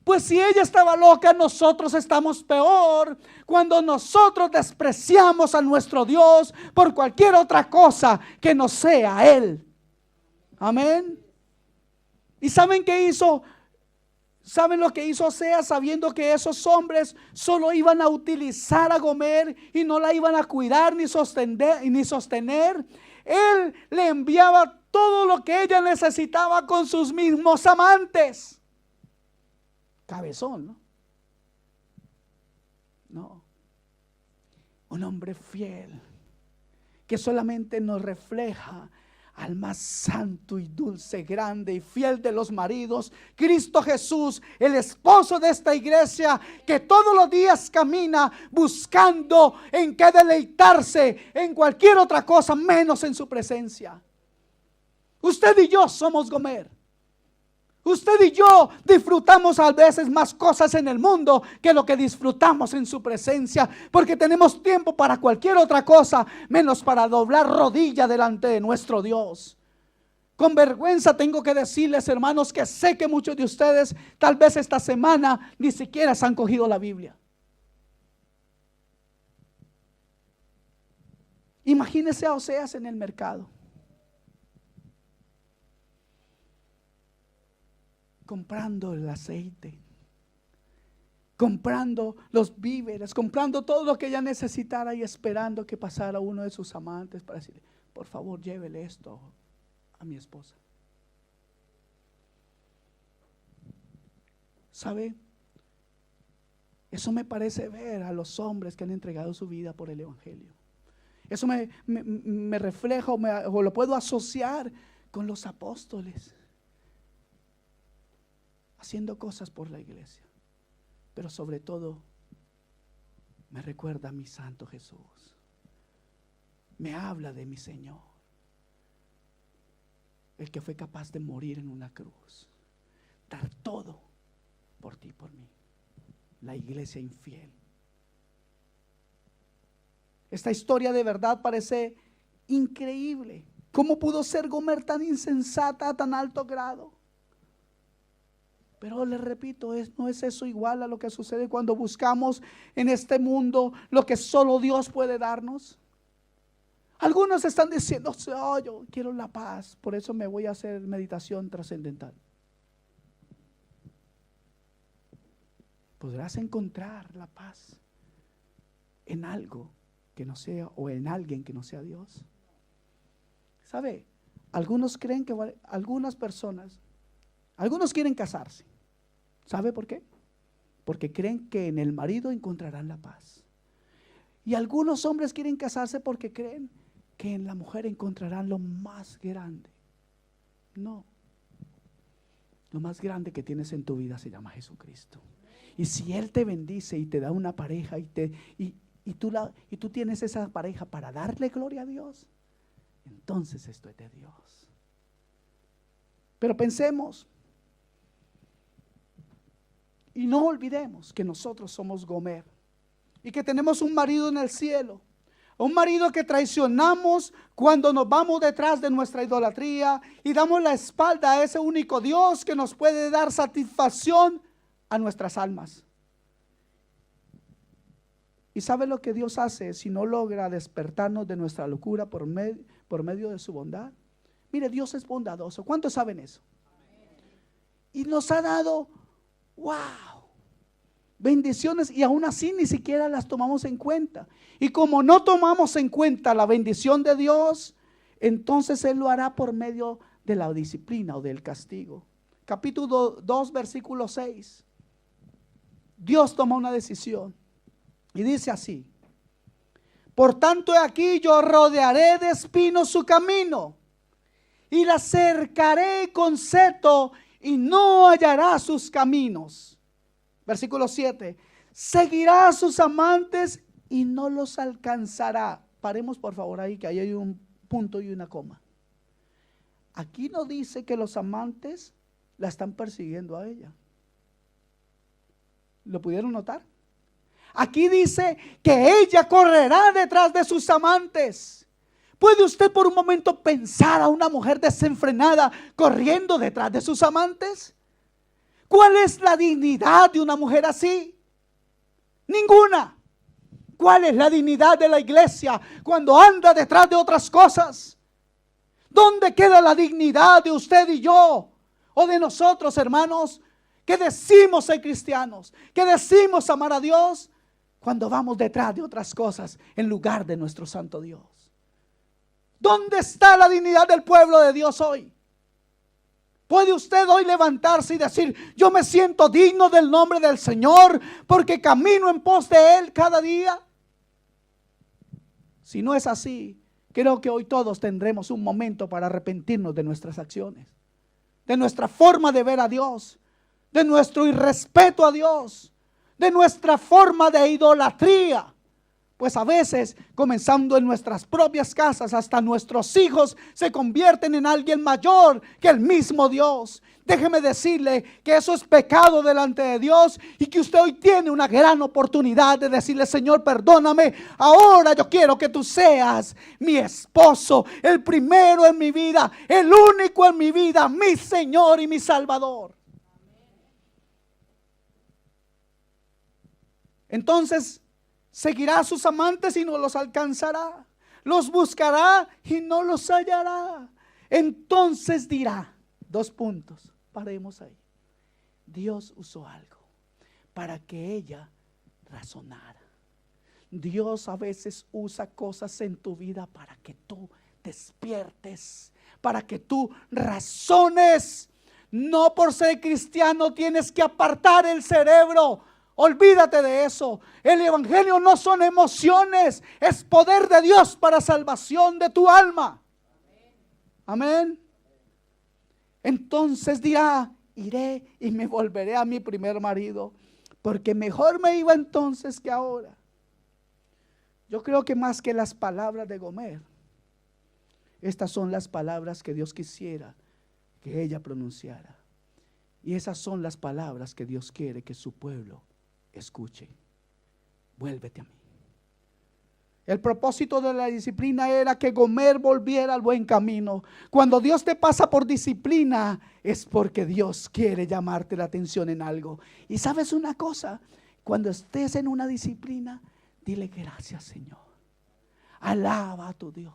Pues si ella estaba loca, nosotros estamos peor cuando nosotros despreciamos a nuestro Dios por cualquier otra cosa que no sea Él. Amén. ¿Y saben qué hizo? ¿Saben lo que hizo Oseas, sabiendo que esos hombres solo iban a utilizar a Gomer y no la iban a cuidar ni sostener? Él le enviaba todo lo que ella necesitaba con sus mismos amantes. Cabezón, ¿no? No. Un hombre fiel que solamente nos refleja al más santo y dulce, grande y fiel de los maridos, Cristo Jesús, el esposo de esta iglesia, que todos los días camina buscando en qué deleitarse en cualquier otra cosa menos en su presencia. Usted y yo somos Gomer. Usted y yo disfrutamos a veces más cosas en el mundo que lo que disfrutamos en su presencia, porque tenemos tiempo para cualquier otra cosa menos para doblar rodilla delante de nuestro Dios. Con vergüenza tengo que decirles, hermanos, que sé que muchos de ustedes tal vez esta semana ni siquiera se han cogido la Biblia. Imagínese a Oseas en el mercado, comprando el aceite, comprando los víveres, comprando todo lo que ella necesitara y esperando que pasara uno de sus amantes para decirle, por favor, llévele esto a mi esposa. ¿Sabe? Eso me parece ver a los hombres que han entregado su vida por el evangelio. Eso me refleja o lo puedo asociar con los apóstoles, haciendo cosas por la iglesia, pero sobre todo me recuerda a mi santo Jesús, me habla de mi Señor, el que fue capaz de morir en una cruz, dar todo por ti y por mí. La iglesia infiel. Esta historia de verdad parece increíble. ¿Cómo pudo ser Gomer tan insensata a tan alto grado? Pero les repito, no es eso igual a lo que sucede cuando buscamos en este mundo lo que solo Dios puede darnos. Algunos están diciendo, oh, yo quiero la paz, por eso me voy a hacer meditación trascendental. Podrás encontrar la paz en algo que no sea, o en alguien que no sea Dios. ¿Sabe? Algunos creen que algunas personas, algunos quieren casarse. ¿Sabe por qué? Porque creen que en el marido encontrarán la paz. Y algunos hombres quieren casarse porque creen que en la mujer encontrarán lo más grande. No. Lo más grande que tienes en tu vida se llama Jesucristo. Y si Él te bendice y te da una pareja y tú tienes esa pareja para darle gloria a Dios, entonces esto es de Dios. Pero pensemos y no olvidemos que nosotros somos Gomer y que tenemos un marido en el cielo, un marido que traicionamos cuando nos vamos detrás de nuestra idolatría y damos la espalda a ese único Dios que nos puede dar satisfacción a nuestras almas. ¿Y sabe lo que Dios hace si no logra despertarnos de nuestra locura por medio de su bondad? Mire, Dios es bondadoso. ¿Cuántos saben eso? Y nos ha dado, wow, bendiciones, y aún así ni siquiera las tomamos en cuenta. Y como no tomamos en cuenta la bendición de Dios, entonces Él lo hará por medio de la disciplina o del castigo. Capítulo 2, versículo 6. Dios toma una decisión y dice así: por tanto, he aquí yo rodearé de espinos su camino y la cercaré con seto y no hallará sus caminos. Versículo 7. Seguirá a sus amantes y no los alcanzará. Paremos por favor ahí, que ahí hay un punto y una coma. Aquí no dice que los amantes la están persiguiendo a ella. ¿Lo pudieron notar? Aquí dice que ella correrá detrás de sus amantes. ¿Puede usted por un momento pensar a una mujer desenfrenada corriendo detrás de sus amantes? ¿Cuál es la dignidad de una mujer así? Ninguna. ¿Cuál es la dignidad de la iglesia cuando anda detrás de otras cosas? ¿Dónde queda la dignidad de usted y yo? O de nosotros, hermanos, que decimos ser cristianos, que decimos amar a Dios, cuando vamos detrás de otras cosas en lugar de nuestro santo Dios. ¿Dónde está la dignidad del pueblo de Dios hoy? ¿Puede usted hoy levantarse y decir: yo me siento digno del nombre del Señor porque camino en pos de Él cada día? Si no es así, creo que hoy todos tendremos un momento para arrepentirnos de nuestras acciones, de nuestra forma de ver a Dios, de nuestro irrespeto a Dios, de nuestra forma de idolatría. Pues a veces, comenzando en nuestras propias casas, hasta nuestros hijos se convierten en alguien mayor que el mismo Dios. Déjeme decirle que eso es pecado delante de Dios y que usted hoy tiene una gran oportunidad de decirle: Señor, perdóname, ahora yo quiero que tú seas mi esposo, el primero en mi vida, el único en mi vida, mi Señor y mi Salvador. Entonces seguirá a sus amantes y no los alcanzará. Los buscará y no los hallará. Entonces dirá, 2 puntos, paremos ahí. Dios usó algo para que ella razonara. Dios a veces usa cosas en tu vida para que tú despiertes, para que tú razones. No por ser cristiano tienes que apartar el cerebro. Olvídate de eso. El evangelio no son emociones, es poder de Dios para salvación de tu alma. Amén. Entonces dirá: iré y me volveré a mi primer marido, porque mejor me iba entonces que ahora. Yo creo que más que las palabras de Gomer, estas son las palabras que Dios quisiera que ella pronunciara. Y esas son las palabras que Dios quiere que su pueblo escuche. Vuélvete a mí. El propósito de la disciplina era que Gomer volviera al buen camino. Cuando Dios te pasa por disciplina, es porque Dios quiere llamarte la atención en algo. Y sabes una cosa, cuando estés en una disciplina, dile: gracias, Señor. Alaba a tu Dios.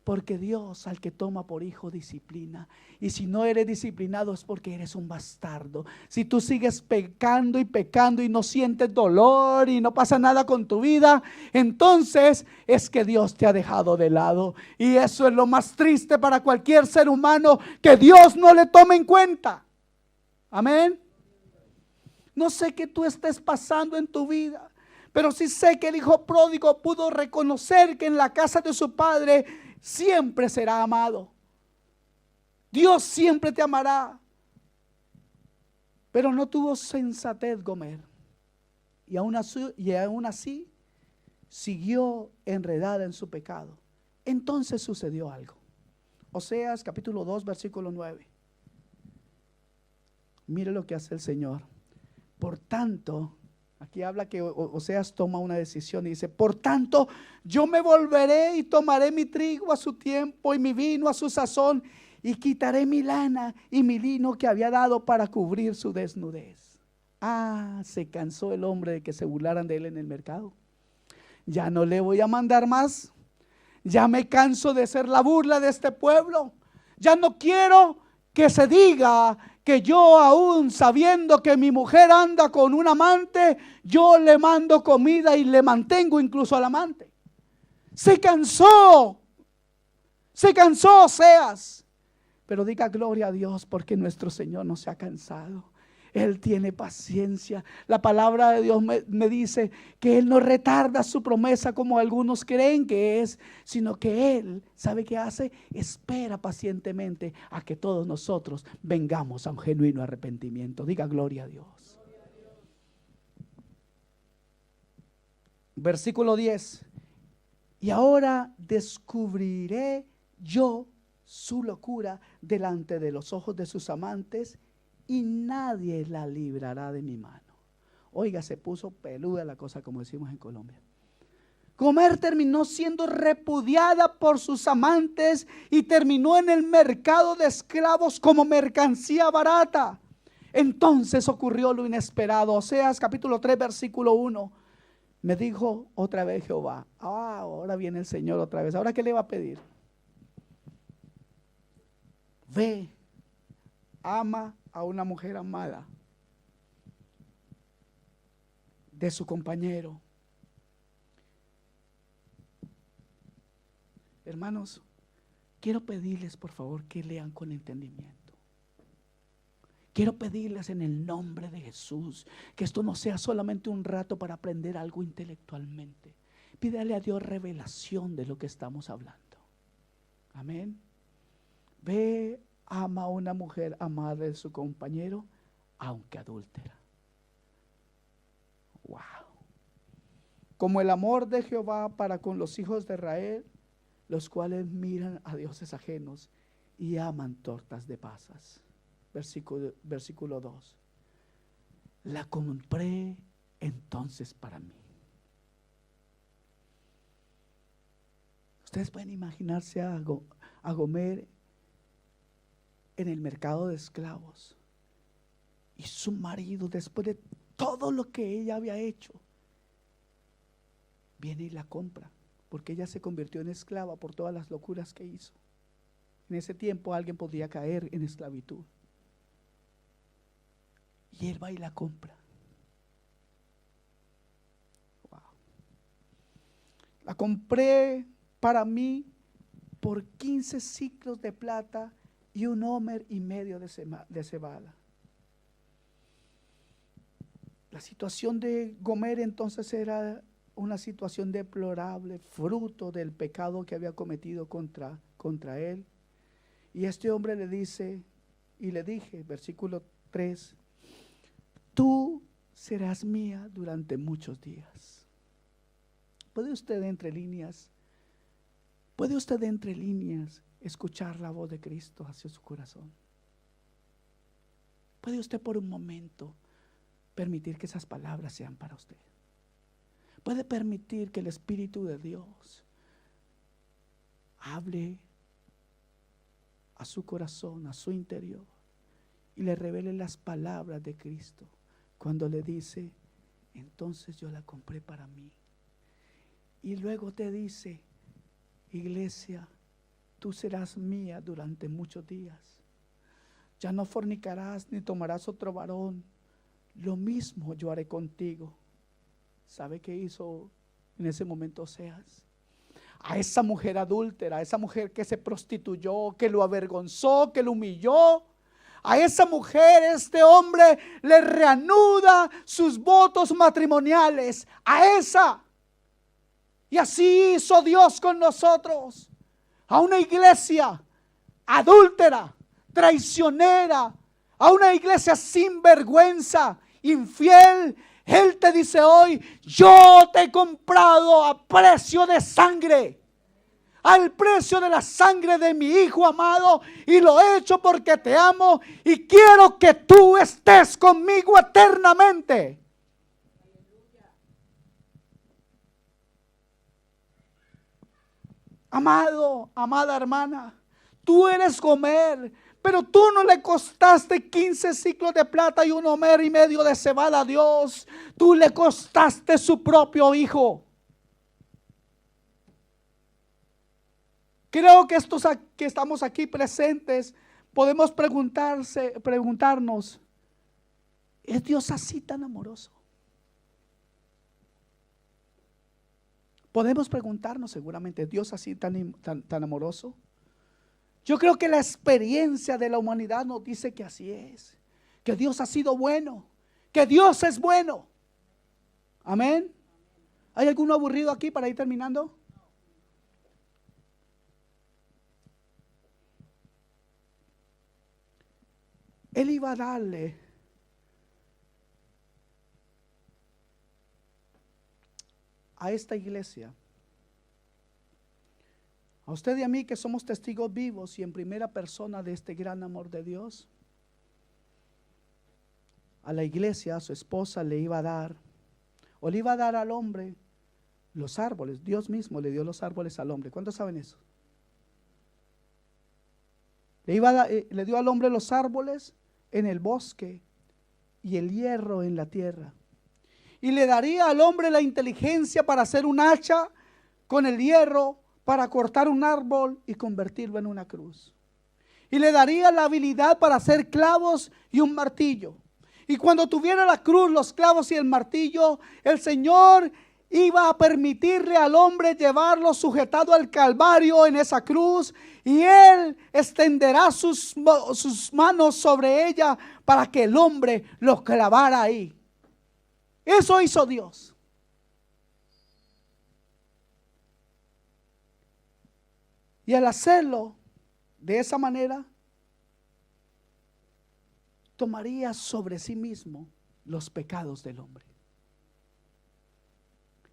Porque Dios al que toma por hijo disciplina. Y si no eres disciplinado es porque eres un bastardo. Si tú sigues pecando y no sientes dolor y no pasa nada con tu vida, entonces es que Dios te ha dejado de lado. Y eso es lo más triste para cualquier ser humano, que Dios no le tome en cuenta. Amén. No sé qué tú estés pasando en tu vida, pero sí sé que el hijo pródigo pudo reconocer que en la casa de su padre siempre será amado. Dios siempre te amará. Pero no tuvo sensatez Gomer. Y aún así siguió enredada en su pecado. Entonces sucedió algo. Oseas capítulo 2 versículo 9. Mire lo que hace el Señor. Por tanto, aquí habla que Oseas toma una decisión y dice: por tanto, yo me volveré y tomaré mi trigo a su tiempo y mi vino a su sazón, y quitaré mi lana y mi lino que había dado para cubrir su desnudez. Se cansó el hombre de que se burlaran de él en el mercado. Ya no le voy a mandar más. Ya me canso de ser la burla de este pueblo. Ya no quiero que se diga que yo, aún sabiendo que mi mujer anda con un amante, yo le mando comida y le mantengo incluso al amante. Se cansó Se cansó Oseas. Pero diga gloria a Dios, porque nuestro Señor no se ha cansado. Él tiene paciencia. La palabra de Dios me dice que Él no retarda su promesa como algunos creen que es, sino que Él, ¿sabe qué hace? Espera pacientemente a que todos nosotros vengamos a un genuino arrepentimiento. Diga gloria a Dios. Versículo 10. Y ahora descubriré yo su locura delante de los ojos de sus amantes, y nadie la librará de mi mano. Oiga, se puso peluda la cosa, como decimos en Colombia. Gomer terminó siendo repudiada por sus amantes y terminó en el mercado de esclavos como mercancía barata. Entonces ocurrió lo inesperado. Oseas capítulo 3 versículo 1. Me dijo otra vez Jehová: ahora viene el Señor otra vez. ¿Ahora qué le va a pedir? Ve, ama a una mujer amada de su compañero. Hermanos, quiero pedirles por favor que lean con entendimiento. Quiero pedirles en el nombre de Jesús que esto no sea solamente un rato para aprender algo intelectualmente. Pídale a Dios revelación de lo que estamos hablando. Amén. Ve, ama a una mujer amada de su compañero, aunque adúltera. Wow. Como el amor de Jehová para con los hijos de Israel, los cuales miran a dioses ajenos y aman tortas de pasas. Versículo 2. La compré entonces para mí. Ustedes pueden imaginarse a Gomer en el mercado de esclavos, y su marido, después de todo lo que ella había hecho, viene y la compra, porque ella se convirtió en esclava por todas las locuras que hizo. En ese tiempo alguien podía caer en esclavitud, y él va y la compra. Wow. La compré para mí por 15 ciclos de plata y 1,5 homer de cebada. La situación de Gomer entonces era una situación deplorable, fruto del pecado que había cometido contra él. Y este hombre le dice, y le dije, versículo 3, tú serás mía durante muchos días. ¿Puede usted entre líneas escuchar la voz de Cristo hacia su corazón? ¿Puede usted por un momento permitir que esas palabras sean para usted? ¿Puede permitir que el Espíritu de Dios hable a su corazón, a su interior, y le revele las palabras de Cristo cuando le dice: entonces yo la compré para mí? Y luego te dice: iglesia, tú serás mía durante muchos días. Ya no fornicarás ni tomarás otro varón. Lo mismo yo haré contigo. ¿Sabe qué hizo en ese momento Oseas? A esa mujer adúltera, a esa mujer que se prostituyó, que lo avergonzó, que lo humilló, a esa mujer este hombre le reanuda sus votos matrimoniales. A esa. Y así hizo Dios con nosotros. A una iglesia adúltera, traicionera, a una iglesia sin vergüenza, infiel, Él te dice hoy: yo te he comprado a precio de sangre, al precio de la sangre de mi Hijo amado, y lo he hecho porque te amo y quiero que tú estés conmigo eternamente. Amado, amada hermana, tú eres Gomer, pero tú no le costaste 15 ciclos de plata y 1,5 homer de cebada a Dios. Tú le costaste su propio hijo. Creo que estos que estamos aquí presentes podemos preguntarnos: ¿es Dios así tan amoroso? Podemos preguntarnos seguramente: ¿es Dios así tan amoroso? Yo creo que la experiencia de la humanidad nos dice que así es, que Dios ha sido bueno, que Dios es bueno. Amén. ¿Hay alguno aburrido aquí para ir terminando? Él iba a darle a esta iglesia, a usted y a mí que somos testigos vivos y en primera persona de este gran amor de Dios, a la iglesia, a su esposa le iba a dar, o le iba a dar al hombre los árboles. Dios mismo le dio los árboles al hombre. ¿Cuántos saben eso? Le dio al hombre los árboles en el bosque y el hierro en la tierra. Y le daría al hombre la inteligencia para hacer un hacha con el hierro, para cortar un árbol y convertirlo en una cruz. Y le daría la habilidad para hacer clavos y un martillo. Y cuando tuviera la cruz, los clavos y el martillo, el Señor iba a permitirle al hombre llevarlo sujetado al Calvario en esa cruz, y Él extenderá sus manos sobre ella para que el hombre lo clavara ahí. Eso hizo Dios. Y al hacerlo de esa manera, tomaría sobre sí mismo los pecados del hombre.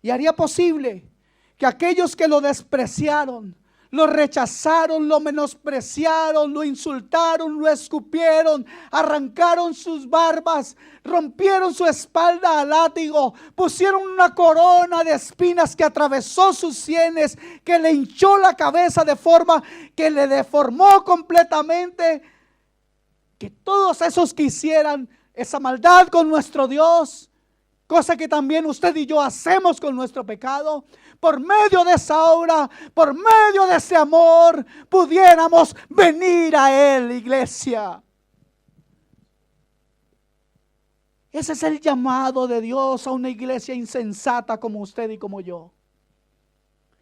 Y haría posible que aquellos que lo despreciaron, lo rechazaron, lo menospreciaron, lo insultaron, lo escupieron, arrancaron sus barbas, rompieron su espalda a látigo, pusieron una corona de espinas que atravesó sus sienes, que le hinchó la cabeza de forma que le deformó completamente, que todos esos que hicieran esa maldad con nuestro Dios, cosa que también usted y yo hacemos con nuestro pecado, por medio de esa obra, por medio de ese amor, pudiéramos venir a Él, iglesia. Ese es el llamado de Dios a una iglesia insensata como usted y como yo.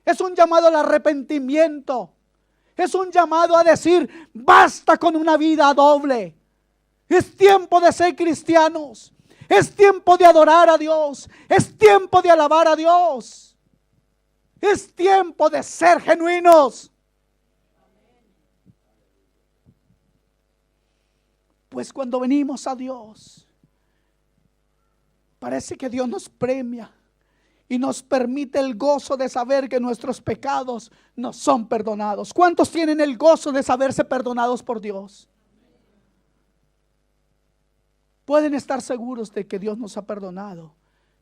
Es un llamado al arrepentimiento. Es un llamado a decir, basta con una vida doble. Es tiempo de ser cristianos. Es tiempo de adorar a Dios. Es tiempo de alabar a Dios. Es tiempo de ser genuinos. Pues cuando venimos a Dios, parece que Dios nos premia y nos permite el gozo de saber que nuestros pecados nos son perdonados. ¿Cuántos tienen el gozo de saberse perdonados por Dios? Pueden estar seguros de que Dios nos ha perdonado,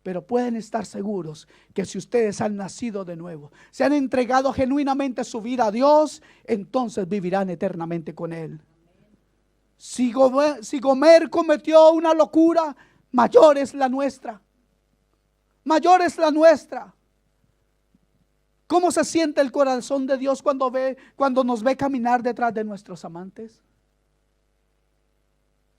pero pueden estar seguros que si ustedes han nacido de nuevo, se han entregado genuinamente su vida a Dios, entonces vivirán eternamente con Él. Si Gomer cometió una locura, mayor es la nuestra. Mayor es la nuestra. ¿Cómo se siente el corazón de Dios cuando nos ve caminar detrás de nuestros amantes?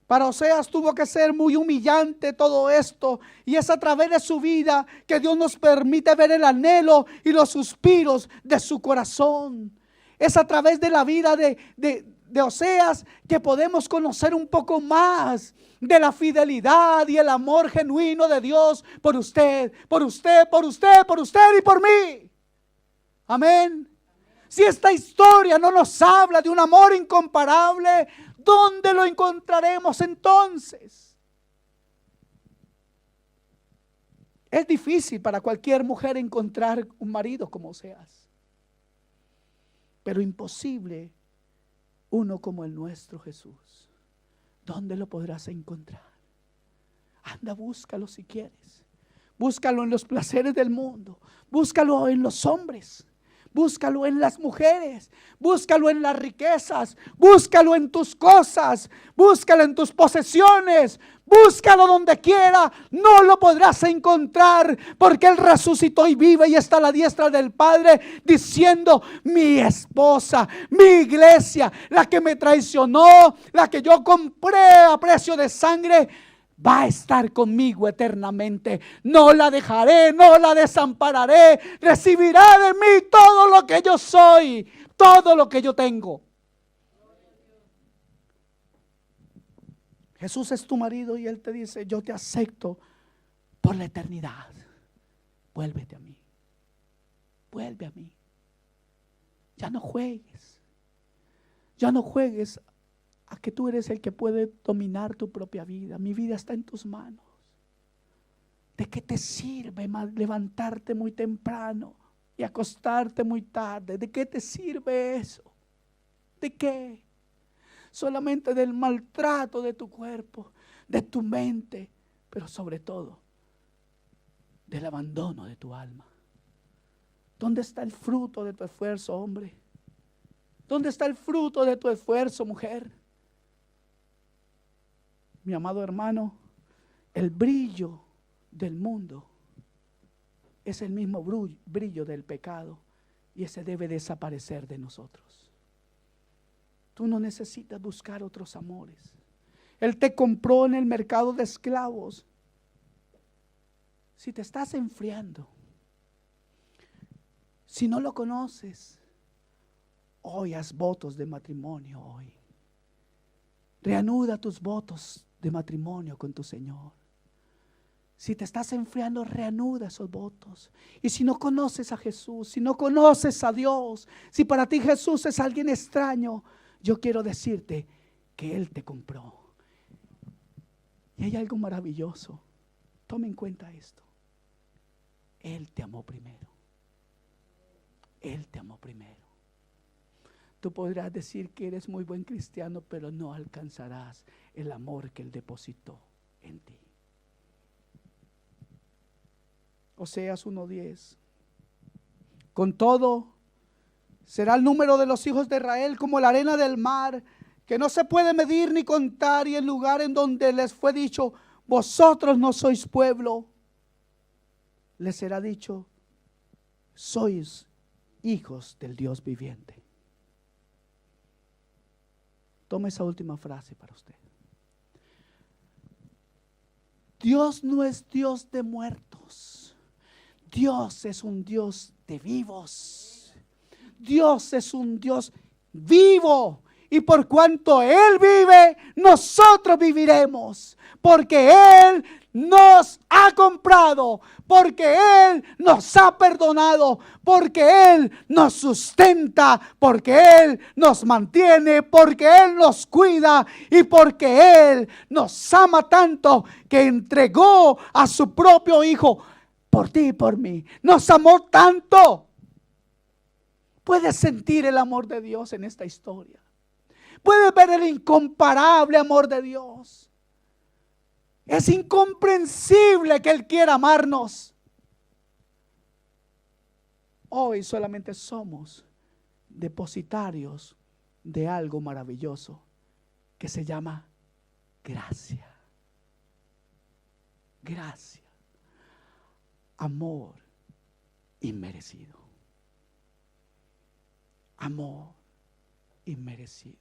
Para Oseas tuvo que ser muy humillante todo esto, y es a través de su vida que Dios nos permite ver el anhelo y los suspiros de su corazón. Es a través de la vida de Oseas que podemos conocer un poco más de la fidelidad y el amor genuino de Dios por usted, por usted, por usted, por usted y por mí. Amén. Si esta historia no nos habla de un amor incomparable, ¿dónde lo encontraremos entonces? Es difícil para cualquier mujer encontrar un marido como Oseas, pero imposible uno como el nuestro Jesús. ¿Dónde lo podrás encontrar? Anda, búscalo si quieres. Búscalo en los placeres del mundo. Búscalo en los hombres. Búscalo en las mujeres, búscalo en las riquezas, búscalo en tus cosas, búscalo en tus posesiones, búscalo donde quiera. No lo podrás encontrar, porque Él resucitó y vive y está a la diestra del Padre, diciendo: mi esposa, mi iglesia, la que me traicionó, la que yo compré a precio de sangre, va a estar conmigo eternamente. No la dejaré, no la desampararé. Recibirá de mí todo lo que yo soy, todo lo que yo tengo. Jesús es tu marido y Él te dice: yo te acepto por la eternidad. Vuélvete a mí. Vuelve a mí. Ya no juegues. Ya no juegues a que tú eres el que puede dominar tu propia vida. Mi vida está en tus manos. ¿De qué te sirve levantarte muy temprano y acostarte muy tarde? ¿De qué te sirve eso? ¿De qué? Solamente del maltrato de tu cuerpo, de tu mente, pero sobre todo del abandono de tu alma. ¿Dónde está el fruto de tu esfuerzo, hombre? ¿Dónde está el fruto de tu esfuerzo, mujer? Mi amado hermano, el brillo del mundo es el mismo brillo del pecado, y ese debe desaparecer de nosotros. Tú no necesitas buscar otros amores. Él te compró en el mercado de esclavos. Si te estás enfriando, si no lo conoces, hoy haz votos de matrimonio hoy. Reanuda tus votos de matrimonio con tu Señor. Si te estás enfriando, reanuda esos votos. Y si no conoces a Jesús, si no conoces a Dios, si para ti Jesús es alguien extraño, yo quiero decirte que Él te compró. Y hay algo maravilloso. Tome en cuenta esto. Él te amó primero. Él te amó primero. Tú podrás decir que eres muy buen cristiano, pero no alcanzarás el amor que Él depositó en ti. Oseas 1:10. Con todo, será el número de los hijos de Israel como la arena del mar, que no se puede medir ni contar, y el lugar en donde les fue dicho: vosotros no sois pueblo, les será dicho: sois hijos del Dios viviente. Tome esa última frase para usted. Dios no es Dios de muertos. Dios es un Dios de vivos. Dios es un Dios vivo. Y por cuanto Él vive, nosotros viviremos. Porque Él nos ha comprado. Porque Él nos ha perdonado. Porque Él nos sustenta. Porque Él nos mantiene. Porque Él nos cuida. Y porque Él nos ama tanto que entregó a su propio Hijo por ti y por mí. Nos amó tanto. Puedes sentir el amor de Dios en esta historia. Puedes ver el incomparable amor de Dios. Es incomprensible que Él quiera amarnos. Hoy solamente somos depositarios de algo maravilloso que se llama gracia. Gracia. Amor inmerecido. Amor inmerecido.